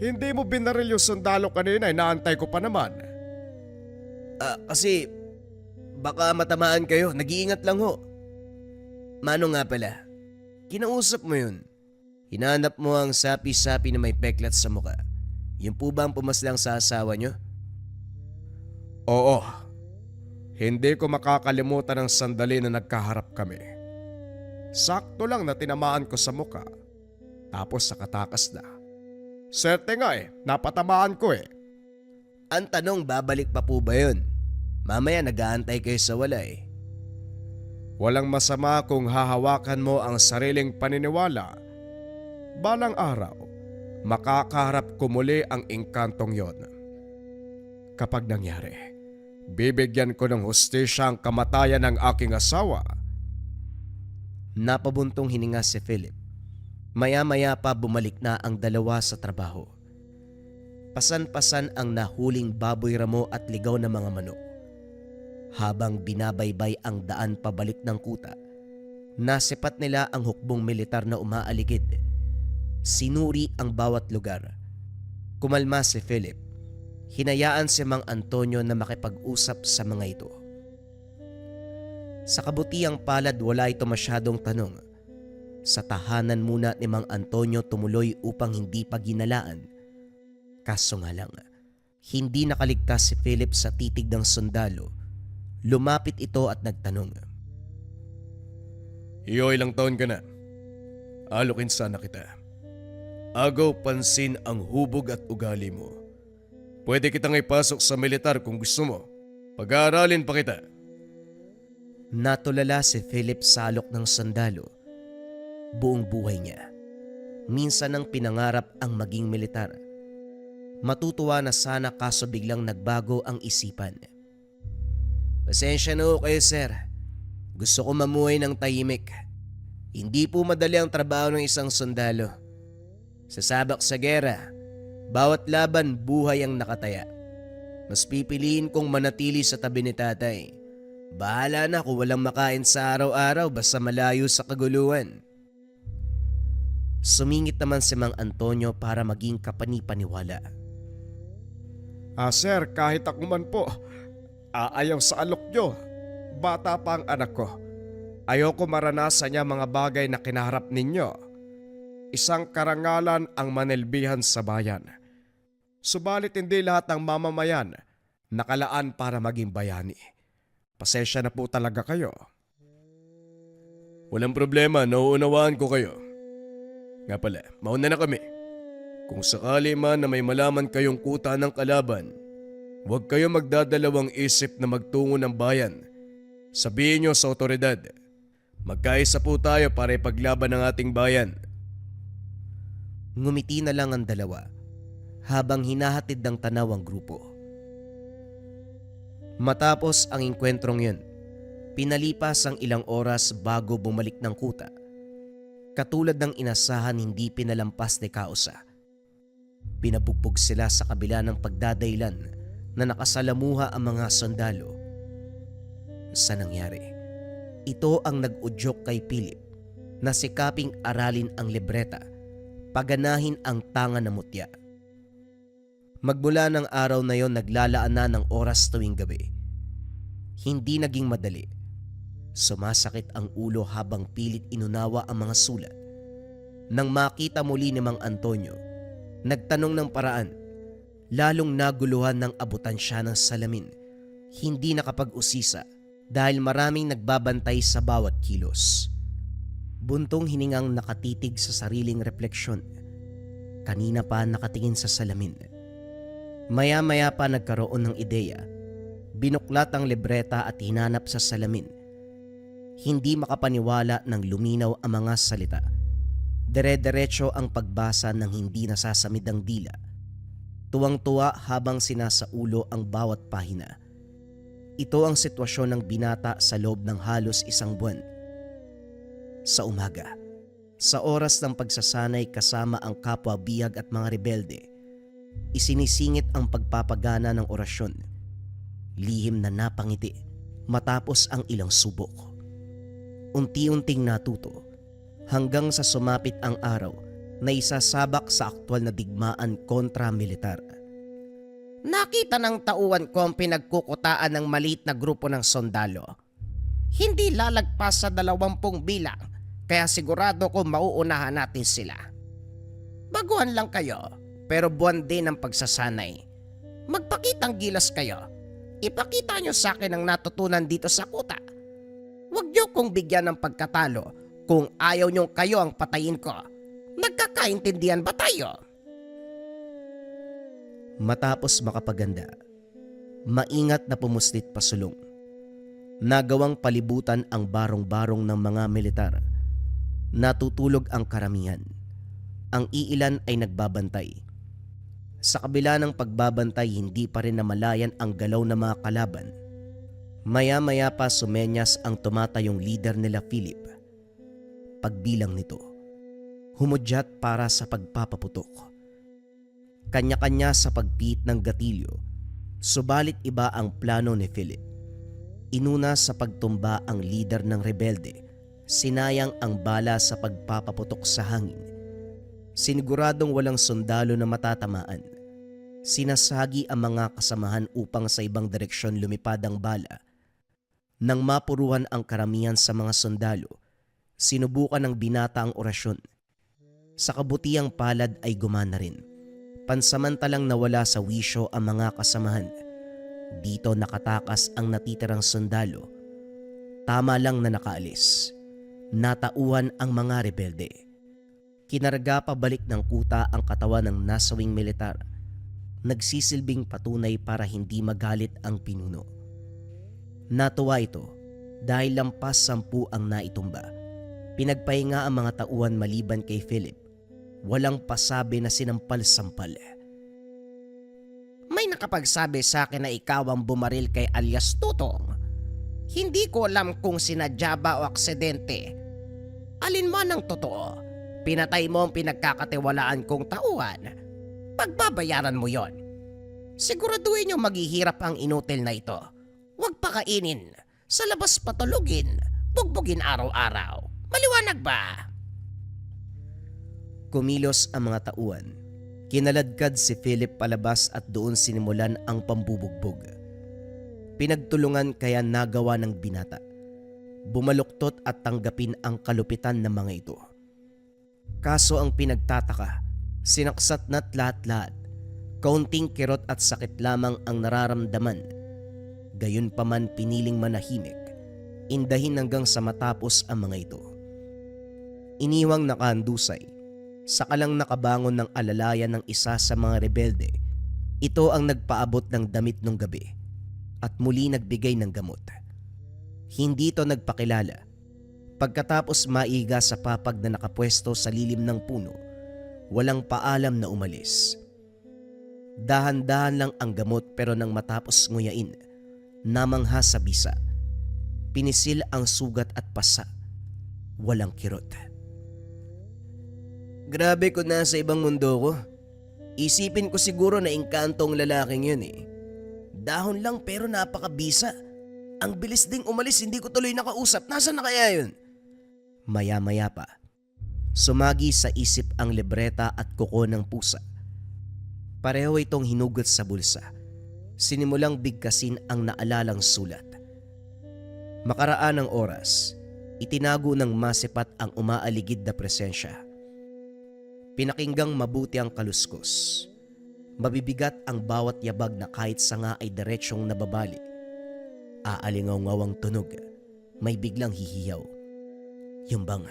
Hindi mo binaril yung sundalo kanina, inaantay ko pa naman. Kasi baka matamaan kayo. Nag-iingat lang ho. Mano nga pala, kinausap mo yun. Hinanap mo ang sapi-sapi na may peklat sa muka. Yung po ba ang pumaslang sa asawa nyo? Oo. Hindi ko makakalimutan ang sandali na nagkaharap kami. Sakto lang na tinamaan ko sa muka. Tapos nakatakas na. Swerte nga napatamaan ko Ang tanong, babalik pa po ba yun? Mamaya nag-aantay kayo sa wala Walang masama kung hahawakan mo ang sariling paniniwala. Balang araw, makakaharap ko muli ang engkantong yon. Kapag nangyari, bibigyan ko ng hustisya ang kamatayan ng aking asawa. Napabuntong hininga si Philip. Maya-maya pa bumalik na ang dalawa sa trabaho. Pasan-pasan ang nahuling baboy ramo at ligaw na mga manok. Habang binabaybay ang daan pabalik ng kuta, nasipat nila ang hukbong militar na umaaligid. Sinuri ang bawat lugar. Kumalma si Philip. Hinayaan si Mang Antonio na makipag-usap sa mga ito. Sa kabutiang palad wala ito masyadong tanong. Sa tahanan muna ni Mang Antonio tumuloy upang hindi pa ginalaan. Kaso nga lang, hindi nakaligtas si Philip sa titig ng sundalo. Lumapit ito at nagtanong. Iyo, ilang taon ka na? Alokin sana kita. Agaw pansin ang hubog at ugali mo. Pwede kitang ipasok sa militar kung gusto mo. Pag-aaralin pa kita. Natulala si Philip sa alok ng sundalo. Buong buhay niya. Minsan ang pinangarap ang maging militar. Matutuwa na sana kaso biglang nagbago ang isipan. Pasensya na ho kayo, sir. Gusto ko mamuhay ng tahimik. Hindi po madali ang trabaho ng isang sundalo. Sa sabak sa gera, bawat laban buhay ang nakataya. Mas pipiliin kong manatili sa tabi ni tatay. Bahala na kung walang makain sa araw-araw basta malayo sa kaguluhan. Sumingit naman si Mang Antonio para maging kapani-paniwala. Sir, kahit ako man po, aayaw sa alok nyo. Bata pa ang anak ko. Ayoko maranasan niya mga bagay na kinaharap ninyo. Isang karangalan ang manilbihan sa bayan. Subalit hindi lahat ng mamamayan nakalaan para maging bayani. Pasensya na po talaga kayo. Walang problema, nauunawaan ko kayo. Nga pala, mauna na kami. Kung sakali man na may malaman kayong kuta ng kalaban, huwag kayo magdadalawang isip na magtungo ng bayan. Sabihin nyo sa otoridad, magkaisa po tayo para ipaglaban ng ating bayan. Ngumiti na lang ang dalawa habang hinahatid ng tanaw ang grupo. Matapos ang engkwentrong yun, pinalipas ang ilang oras bago bumalik ng kuta. Katulad ng inasahan, hindi pinalampas ni Kausa. Pinabugbog sila sa kabila ng pagdadailan na nakasalamuha ang mga sundalo. Sa nangyari, ito ang nag-udyok kay Philip na sikaping aralin ang libreta, paganahin ang tanga na mutya. Magmula ng araw na yon naglalaan na ng oras tuwing gabi. Hindi naging madali. Sumasakit ang ulo habang pilit inunawa ang mga sulat. Nang makita muli ni Mang Antonio, nagtanong ng paraan. Lalong naguluhan ng abutan siya ng salamin. Hindi nakapag-usisa dahil maraming nagbabantay sa bawat kilos. Buntong hiningang nakatitig sa sariling refleksyon. Kanina pa nakatingin sa salamin. Maya-maya pa nagkaroon ng ideya. Binuklat ang libreta at hinanap sa salamin. Hindi makapaniwala nang luminaw ang mga salita. Dire-diretso ang pagbasa ng hindi nasasamid ang dila. Tuwang-tuwa habang sinasaulo ang bawat pahina. Ito ang sitwasyon ng binata sa loob ng halos isang buwan. Sa umaga, sa oras ng pagsasanay kasama ang kapwa bihag at mga rebelde, isinisingit ang pagpapagana ng orasyon. Lihim na napangiti matapos ang ilang subok. Unti-unting natuto hanggang sa sumapit ang araw na isasabak sa aktwal na digmaan kontra militar. Nakita ng tauhan ko ang pinagkukutaan ng maliit na grupo ng sundalo. Hindi lalagpas sa 20 bilang, kaya sigurado ko mauunahan natin sila. Baguhan lang kayo, pero buwan din ang pagsasanay. Magpakitang gilas kayo. Ipakita nyo sa akin ang natutunan dito sa kuta. Huwag nyo kong bigyan ng pagkatalo kung ayaw nyo kayo ang patayin ko. Nagkakaintindihan ba tayo? Matapos makapaganda, maingat na pumuslit pasulong. Nagawang palibutan ang barong-barong ng mga militar. Natutulog ang karamihan. Ang iilan ay nagbabantay. Sa kabila ng pagbabantay, hindi pa rin namalayan ang galaw ng mga kalaban. Maya-maya pa sumenyas ang tumatayong leader nila Philip. Pagbilang nito, humudyat para sa pagpapaputok. Kanya-kanya sa pagpit ng gatilyo, subalit iba ang plano ni Philip. Inuna sa pagtumba ang leader ng rebelde, sinayang ang bala sa pagpapaputok sa hangin. Siniguradong walang sundalo na matatamaan. Sinasagi ang mga kasamahan upang sa ibang direksyon lumipad ang bala. Nang mapuruhan ang karamihan sa mga sundalo, sinubukan ng binata ang orasyon. Sa kabutiang palad ay gumana rin. Pansamantalang nawala sa wisyo ang mga kasamahan. Dito nakatakas ang natitirang sundalo. Tama lang na nakaalis. Natauhan ang mga rebelde. Kinarga pabalik ng kuta ang katawan ng nasawing militar. Nagsisilbing patunay para hindi magalit ang pinuno. Natuwa ito dahil lampas 10 ang naitumba. Pinagpahinga ang mga tauhan maliban kay Philip. Walang pasabi na sinampal-sampal. May nakapagsabi sa akin na ikaw ang bumaril kay alias Tutong. Hindi ko alam kung sinadya ba o aksidente. Alin man ang totoo, pinatay mo ang pinagkakatiwalaan kong tauhan. Pagbabayaran mo yon. Siguraduhin yung maghihirap ang inutil na ito. Huwag pakainin, sa labas patulugin, bugbugin araw-araw. Maliwanag ba? Kumilos ang mga tauhan. Kinaladkad si Philip palabas at doon sinimulan ang pambubugbog. Pinagtulungan kaya nagawa ng binata. Bumaluktot at tanggapin ang kalupitan ng mga ito. Kaso ang pinagtataka, sinaksat na't lahat-lahat. Kaunting kirot at sakit lamang ang nararamdaman. Gayunpaman piniling manahimik, indahin hanggang sa matapos ang mga ito. Iniwang nakahandusay, sakalang nakabangon ng alalayan ng isa sa mga rebelde. Ito ang nagpaabot ng damit nung gabi at muli nagbigay ng gamot. Hindi ito nagpakilala. Pagkatapos maiga sa papag na nakapwesto sa lilim ng puno, walang paalam na umalis. Dahan-dahan lang ang gamot pero nang matapos nguyain, namangha sa bisa. Pinisil ang sugat at pasa. Walang kirot. Grabe kung nasa ibang mundo ko. Isipin ko siguro na engkantong lalaking yun eh. Dahon lang pero napakabisa. Ang bilis ding umalis, hindi ko tuloy nakausap. Nasaan na kaya yun? Maya-maya pa, sumagi sa isip ang libreta at kuko ng pusa. Pareho itong hinugot sa bulsa. Sinimulang bigkasin ang naalalang sulat. Makaraan ng oras, itinago ng masipat ang umaaligid na presensya. Pinakinggang mabuti ang kaluskos. Mabibigat ang bawat yabag na kahit sanga ay diretsyong nababali. Aalingaw-ngawang tunog, may biglang hihiyaw. Yung bang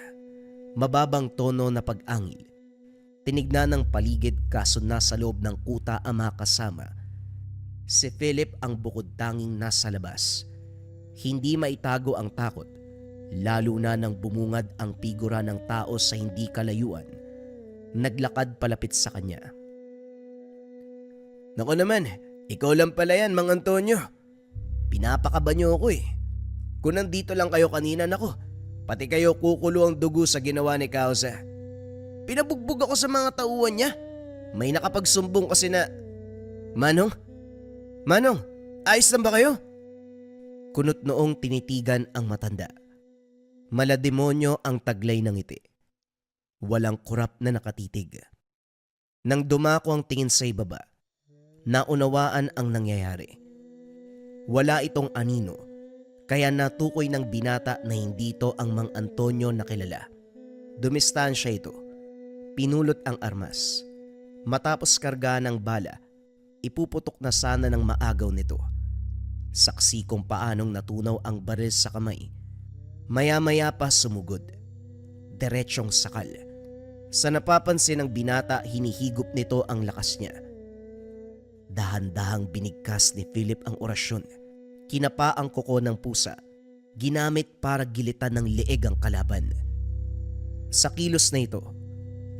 mababang tono na pag-angil. Tinignan ng paligid kaso nasa loob ng kuta ang mga kasama. Si Philip ang bukod tanging nasa labas. Hindi maitago ang takot, lalo na nang bumungad ang figura ng tao sa hindi kalayuan. Naglakad palapit sa kanya. Naku naman, ikaw lang pala yan, Mang Antonio. Pinapakaba niyo ako eh. Kung nandito lang kayo kanina, nako, pati kayo kukulo ang dugo sa ginawa ni Kausa. Pinabugbog ako sa mga tauhan niya. May nakapagsumbong kasi na, Manong? Manong, ayos lang ba kayo? Kunot noong tinitigan ang matanda. Malademonyo ang taglay ng ngiti. Walang kurap na nakatitig. Nang dumako ang tingin sa ibaba, naunawaan ang nangyayari. Wala itong anino, kaya natukoy ng binata na hindi ito ang Mang Antonio na kilala. Dumistansya ito. Pinulot ang armas. Matapos karga ng bala, ipuputok na sana ng maagaw nito. Saksi kung paanong natunaw ang baril sa kamay. Maya-maya pa sumugod. Diretsyong sakal. Sa napapansin ng binata, hinihigop nito ang lakas niya. Dahan-dahang binigkas ni Philip ang orasyon. Kinapa ang kuko ng pusa. Ginamit para gilitan ng leeg ang kalaban. Sa kilos na ito,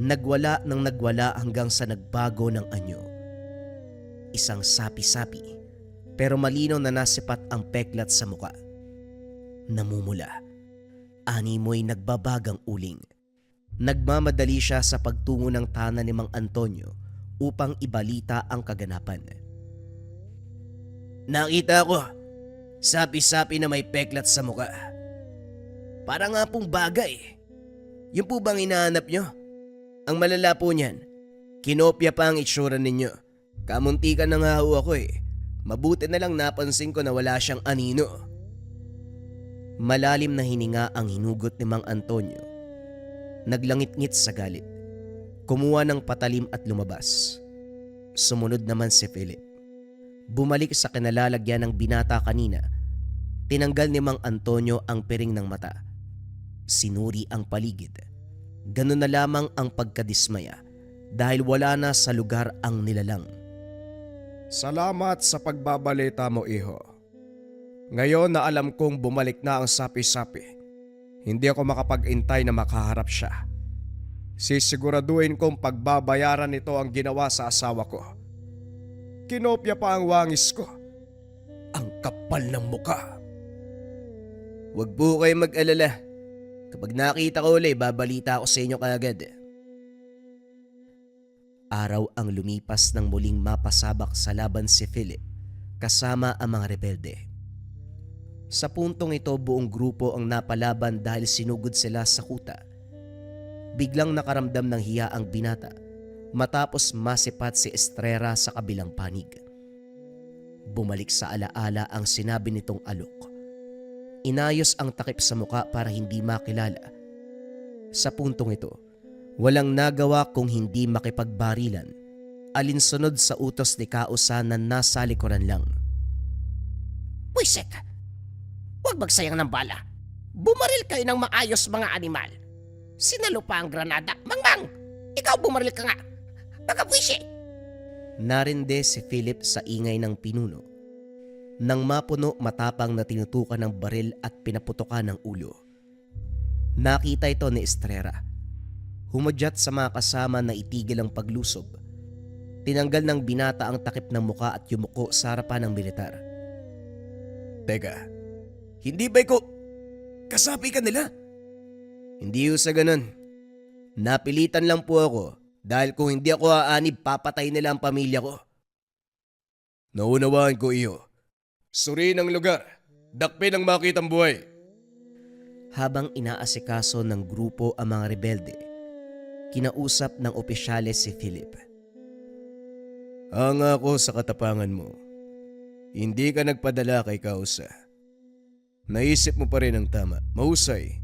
nagwala ng nagwala hanggang sa nagbago ng anyo. Isang sapi-sapi, pero malinaw na nasipat ang peklat sa muka. Namumula. Animoy nagbabagang uling. Nagmamadali siya sa pagtungo ng tahanan ni Mang Antonio upang ibalita ang kaganapan. Nakita ko, sapi-sapi na may peklat sa muka. Para nga pong bagay. Yung po bang hinahanap nyo? Ang malala po niyan, kinopya pa ang itsura ninyo. Kamuntikan na nga ho ako eh. Mabuti na lang napansin ko na wala siyang anino. Malalim na hininga ang hinugot ni Mang Antonio. Naglangit-ngit sa galit. Kumuha ng patalim at lumabas. Sumunod naman si Philip. Bumalik sa kinalalagyan ng binata kanina. Tinanggal ni Mang Antonio ang piring ng mata. Sinuri ang paligid. Ganun na lamang ang pagkadismaya dahil wala na sa lugar ang nilalang. Salamat sa pagbabalita mo, iho. Ngayon na alam kong bumalik na ang sapi-sapi, hindi ako makapag-intay na makaharap siya. Sisiguraduhin kong pagbabayaran nito ang ginawa sa asawa ko. Kinopya pa ang wangis ko. Ang kapal ng muka. Huwag po kayong mag-alala. Kapag nakita ko ulit, babalita ako sa inyo kaagad. Araw ang lumipas nang muling mapasabak sa laban si Philip kasama ang mga rebelde. Sa puntong ito, buong grupo ang napalaban dahil sinugod sila sa kuta. Biglang nakaramdam ng hiya ang binata matapos masipat si Estrella sa kabilang panig. Bumalik sa alaala ang sinabi nitong alok. Inayos ang takip sa muka para hindi makilala. Sa puntong ito, walang nagawa kung hindi makipagbarilan, alinsunod sa utos ni Kausa na nasa likuran lang. Pwisit! Huwag magsayang ng bala. Bumaril kayo ng maayos mga animal. Sinalo pa ang granada. Mangmang! Ikaw bumaril ka nga. Mga pwisit! Narinde si Philip sa ingay ng pinuno. Nang mapuno, matapang na tinutukan ng baril at pinaputokan ng ulo. Nakita ito ni Estrella. Humudyat sa mga kasama na itigil ang paglusob. Tinanggal ng binata ang takip ng muka at yumuko sa harapan ng militar. Teka, hindi ba ko kasapi ka nila? Hindi ho sa ganun. Napilitan lang po ako dahil kung hindi ako aanib, papatay nila ang pamilya ko. Naunawaan ko iyo. Suriin ang lugar. Dakpin ang makitang buhay. Habang inaasikaso ng grupo ang mga rebelde, kinausap ng opisyales si Philip. Hanga ko sa katapangan mo. Hindi ka nagpadala kay Kausa. Naisip mo pa rin ang tama. Mahusay.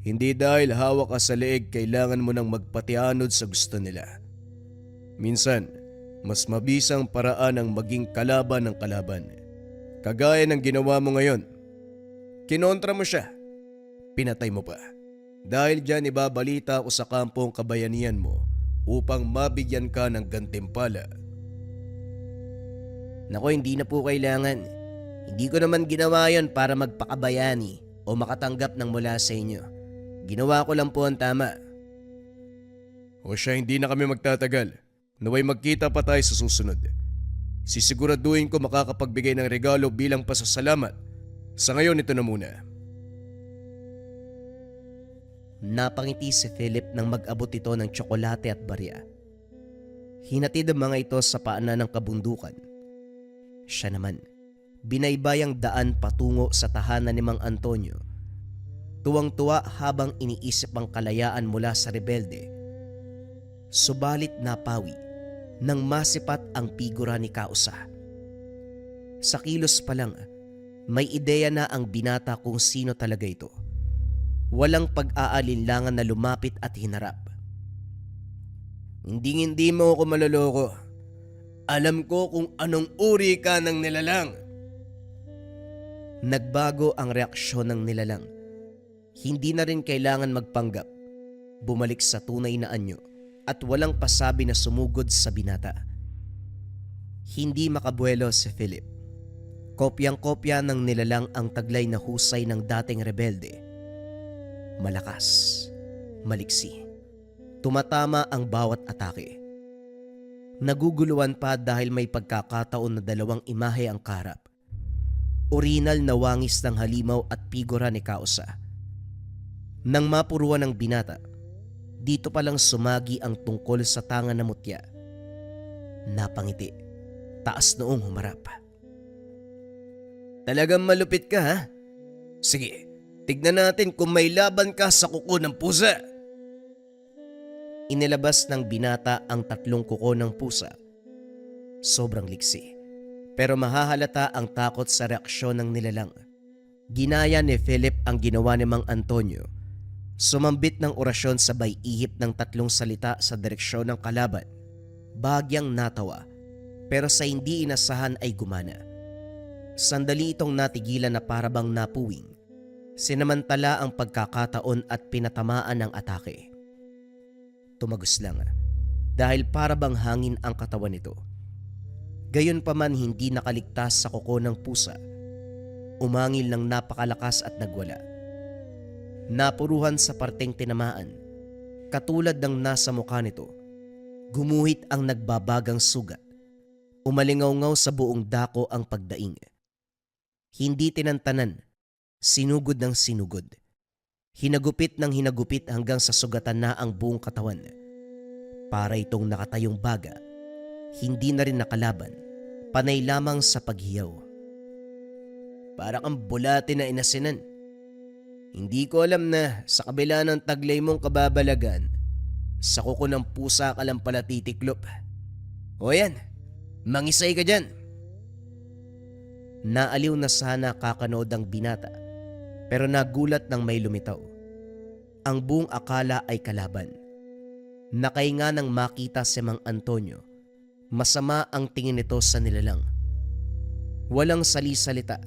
Hindi dahil hawak ka sa leeg kailangan mo nang magpatianod sa gusto nila. Minsan, mas mabisang paraan ang maging kalaban ng kalaban. Kagaya ng ginawa mo ngayon. Kinontra mo siya. Pinatay mo pa. Dahil dyan ibabalita ko sa kampong kabayanihan mo upang mabigyan ka ng gantimpala. Nako, hindi na po kailangan. Hindi ko naman ginawa yon para magpakabayani o makatanggap ng mula sa inyo. Ginawa ko lang po ang tama. O siya, hindi na kami magtatagal. Naway magkita pa tayo sa susunod. Sisiguraduhin ko makakapagbigay ng regalo bilang pasasalamat. Sa ngayon, ito na muna. Napangiti si Philip nang mag-abot ito ng tsokolate at barya. Hinatid ang mga ito sa paanan ng kabundukan. Siya naman, binaybayang daan patungo sa tahanan ni Mang Antonio. Tuwang-tuwa habang iniisip ang kalayaan mula sa rebelde. Subalit napawi nang masipat ang figura ni Kausa. Sa kilos pa lang, may ideya na ang binata kung sino talaga ito. Walang pag-aalinlangan na lumapit at hinarap. Hindi mo ako maloloko. Alam ko kung anong uri ka ng nilalang. Nagbago ang reaksyon ng nilalang. Hindi na rin kailangan magpanggap. Bumalik sa tunay na anyo at walang pasabi na sumugod sa binata. Hindi makabuelo si Philip. Kopyang-kopya ng nilalang ang taglay na husay ng dating rebelde. Malakas, maliksi. Tumatama ang bawat atake. Naguguluhan pa dahil may pagkakataon na dalawang imahe ang karap. Orinal na wangis ng halimaw at figura ni Kausa. Nang mapuruan ng binata, dito palang sumagi ang tungkol sa tangan na mutya. Napangiti, taas noong humarap. Talagang malupit ka, ha? Sige, tignan natin kung may laban ka sa kuko ng pusa. Inilabas ng binata ang 3 kuko ng pusa. Sobrang liksi, pero mahahalata ang takot sa reaksyon ng nilalang. Ginaya ni Philip ang ginawa ni Mang Antonio. Sumambit ng orasyon sabay ihip ng 3 salita sa direksyon ng kalaban. Bahagyang natawa, pero sa hindi inasahan ay gumana. Sandali itong natigilan na parabang napuwing. Sinamantala ang pagkakataon at pinatamaan ng atake. Tumagos lang dahil parabang hangin ang katawan nito. Gayunpaman hindi nakaligtas sa kuko ng pusa. Umangil ng napakalakas at nagwala. Napuruhan sa parteng tinamaan. Katulad ng nasa mukha nito, gumuhit ang nagbabagang sugat. Umalingaw-ngaw sa buong dako ang pagdaing. Hindi tinantanan, Sinugod ng sinugod. Hinagupit ng hinagupit hanggang sa sugatan na ang buong katawan. Para itong nakatayong baga, hindi na rin nakalaban, panay lamang sa paghiyaw. Para kang bulate na inasinan. Hindi ko alam na sa kabila ng taglay mong kababalagan, sa kuko ng pusa ka lang pala titiklop. O yan, mangisay ka dyan. Naaliw na sana kakanood ang binata, pero nagulat nang may lumitaw. Ang buong akala ay kalaban. Nakainga nang makita si Mang Antonio. Masama ang tingin nito sa nilalang. Walang sali-salita,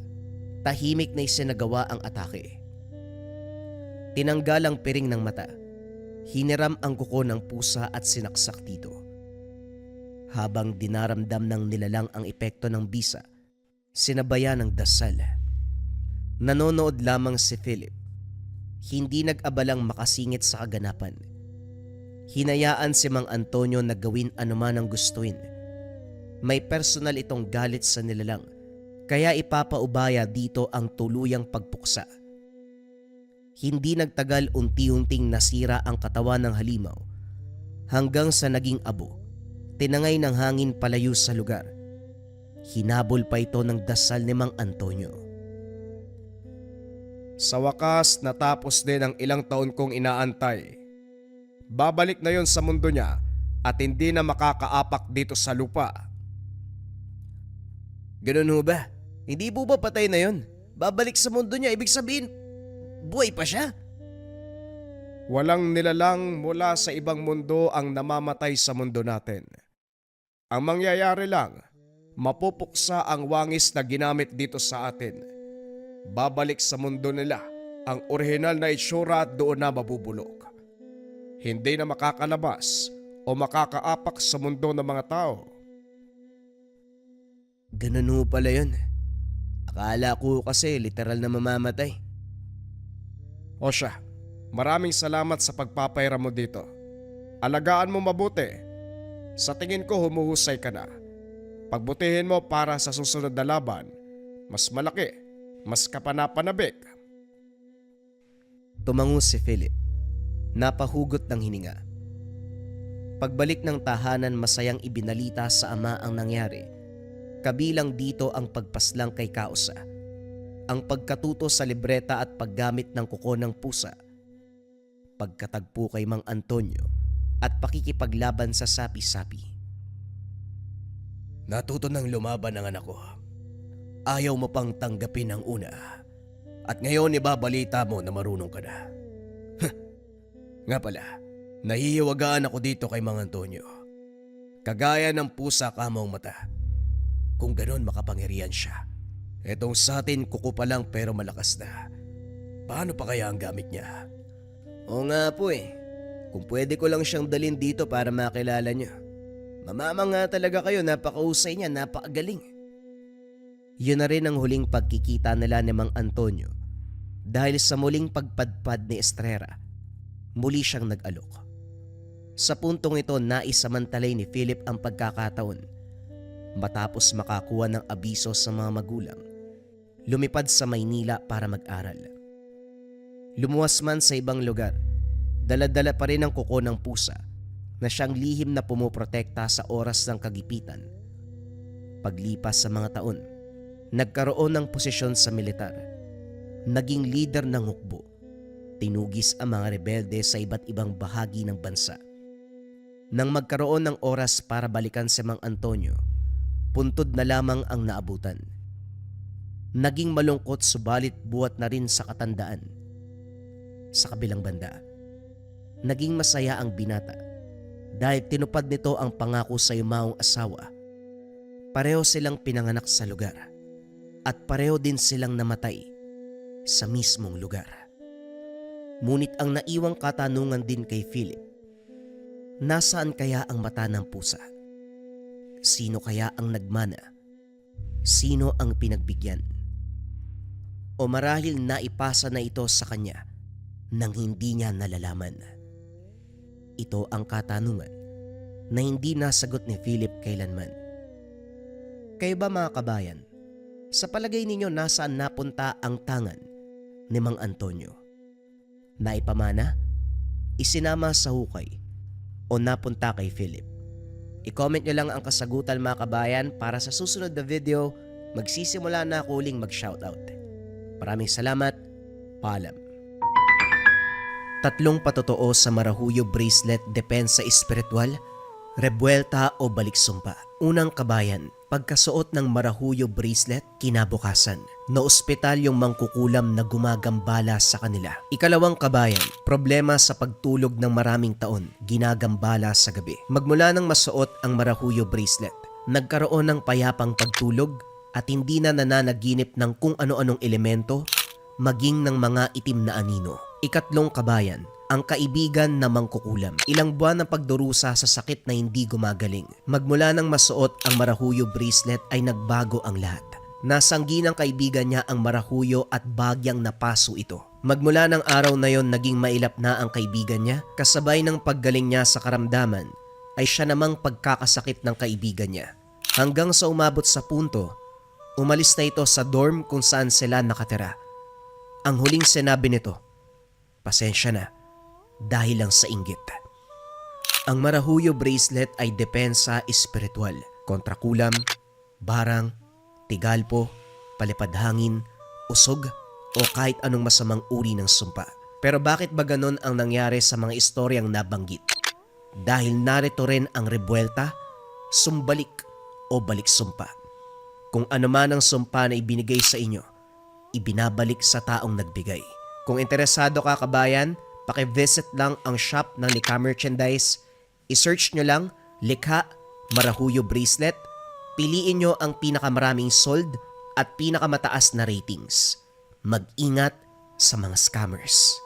tahimik na isinagawa ang atake. Tinanggal ang piring ng mata. Hiniram ang kuko ng pusa at sinaksak dito. Habang dinaramdam ng nilalang ang epekto ng bisa, sinabayan ng dasal. Nanonood lamang si Philip. Hindi nag-abalang makasingit sa kaganapan. Hinayaan si Mang Antonio na gawin anuman ang gustuin. May personal itong galit sa nilalang, kaya ipapaubaya dito ang tuluyang pagpuksa. Hindi nagtagal, unti-unting nasira ang katawan ng halimaw hanggang sa naging abo. Tinangay ng hangin palayo sa lugar. Hinabol pa ito ng dasal ni Mang Antonio. Sa wakas, natapos din ang ilang taon kong inaantay. Babalik na yon sa mundo niya at hindi na makakaapak dito sa lupa. Ganun ho ba? Hindi po ba patay na yon? Babalik sa mundo niya, ibig sabihin, buhay pa siya? Walang nilalang mula sa ibang mundo ang namamatay sa mundo natin. Ang mangyayari lang, mapupuksa ang wangis na ginamit dito sa atin. Babalik sa mundo nila ang orihinal na itsura at doon na mabubulok. Hindi na makakalabas o makakaapak sa mundo ng mga tao. Ganun ho pala yun. Akala ko kasi literal na mamamatay. O siya, maraming salamat sa pagpapairam mo dito. Alagaan mo mabuti. Sa tingin ko humuhusay ka na. Pagbutihin mo para sa susunod na laban, mas malaki, mas kapanapanabik. Tumango si Philip. Napahugot ng hininga. Pagbalik ng tahanan, masayang ibinalita sa ama ang nangyari. Kabilang dito ang pagpaslang kay Kausa, ang pagkatuto sa libreta at paggamit ng kuko ng pusa, pagkatagpo kay Mang Antonio at pakikipaglaban sa sapi-sapi. Natuto nang lumaban ang anak ko. Ayaw mo pang tanggapin ang una. At ngayon ibabalita mo na marunong ka na. Nga pala, nahihiwagaan ako dito kay Mang Antonio. Kagaya ng pusa kamong mata. Kung ganon makapangyarihan siya. Etong sa atin kuko pa lang pero malakas na. Paano pa kaya ang gamit niya? Oo nga po eh. Kung pwede ko lang siyang dalhin dito para makilala niyo. Mamamang nga talaga kayo, napakahusay niya, napakagaling. Yun na rin ang huling pagkikita nila ni Mang Antonio dahil sa muling pagpadpad ni Estrera. Muli siyang nag-alok. Sa puntong ito, naisamantalay ni Philip ang pagkakataon. Matapos makakuha ng abiso sa mga magulang, lumipad sa Maynila para mag-aral. Lumuwas man sa ibang lugar, dala-dala pa rin ang kuko ng pusa na siyang lihim na pumoprotekta sa oras ng kagipitan. Paglipas sa mga taon, nagkaroon ng posisyon sa militar. Naging leader ng hukbo. Tinugis ang mga rebelde sa iba't ibang bahagi ng bansa. Nang magkaroon ng oras para balikan si Mang Antonio, puntod na lamang ang naabutan. Naging malungkot subalit buhat na rin sa katandaan. Sa kabilang banda, naging masaya ang binata dahil tinupad nito ang pangako sa yumaong asawa. Pareho silang pinanganak sa lugar at pareho din silang namatay sa mismong lugar. Ngunit ang naiwang katanungan din kay Philip, nasaan kaya ang mata ng pusa? Sino kaya ang nagmana? Sino ang pinagbigyan? O marahil naipasa na ito sa kanya nang hindi niya nalalaman? Ito ang katanungan na hindi nasagot ni Philip kailanman. Kayo ba mga kabayan? Sa palagay ninyo, nasaan napunta ang tangan ni Mang Antonio. Naipamana, isinama sa hukay o napunta kay Philip? I-comment nyo lang ang kasagutan mga kabayan para sa susunod na video magsisimula na ako uling mag-shoutout. Maraming salamat, paalam. 3 patotoo sa Marahuyo Bracelet Depensa Espiritual, Rebuelta o Baliksumpa. Unang kabayan, pagkasuot ng Marahuyo Bracelet, kinabukasan, naospital yung mangkukulam na gumagambala sa kanila. Ikalawang kabayan, problema sa pagtulog ng maraming taon, ginagambala sa gabi. Magmula nang masuot ang Marahuyo Bracelet, nagkaroon ng payapang pagtulog at hindi na nananaginip ng kung ano-anong elemento, maging ng mga itim na anino. Ikatlong kabayan, ang kaibigan na mangkukulam. Ilang buwan ng pagdurusa sa sakit na hindi gumagaling. Magmula nang masuot ang Marahuyo Bracelet ay nagbago ang lahat. Nasanggi ng kaibigan niya ang Marahuyo at bagyang napaso ito. Magmula ng araw na yon naging mailap na ang kaibigan niya, kasabay ng paggaling niya sa karamdaman ay siya namang pagkakasakit ng kaibigan niya. Hanggang sa umabot sa punto, umalis na ito sa dorm kung saan sila nakatira. Ang huling sinabi nito, pasensya na, dahil lang sa inggit. Ang Marahuyo Bracelet ay depensa espiritual kontra kulam, barang, tigalpo, palipadhangin, usog, o kahit anong masamang uri ng sumpa. Pero bakit ba ganon ang nangyari sa mga istoryang nabanggit? Dahil narito rin ang rebuelta, sumbalik o baliksumpa. Kung ano man ang sumpa na ibinigay sa inyo, ibinabalik sa taong nagbigay. Kung interesado ka kabayan, paki-visit lang ang shop ng Likha Merchandise. I-search nyo lang, Likha Marahuyo Bracelet. Piliin nyo ang pinakamaraming sold at pinakamataas na ratings. Mag-ingat sa mga scammers.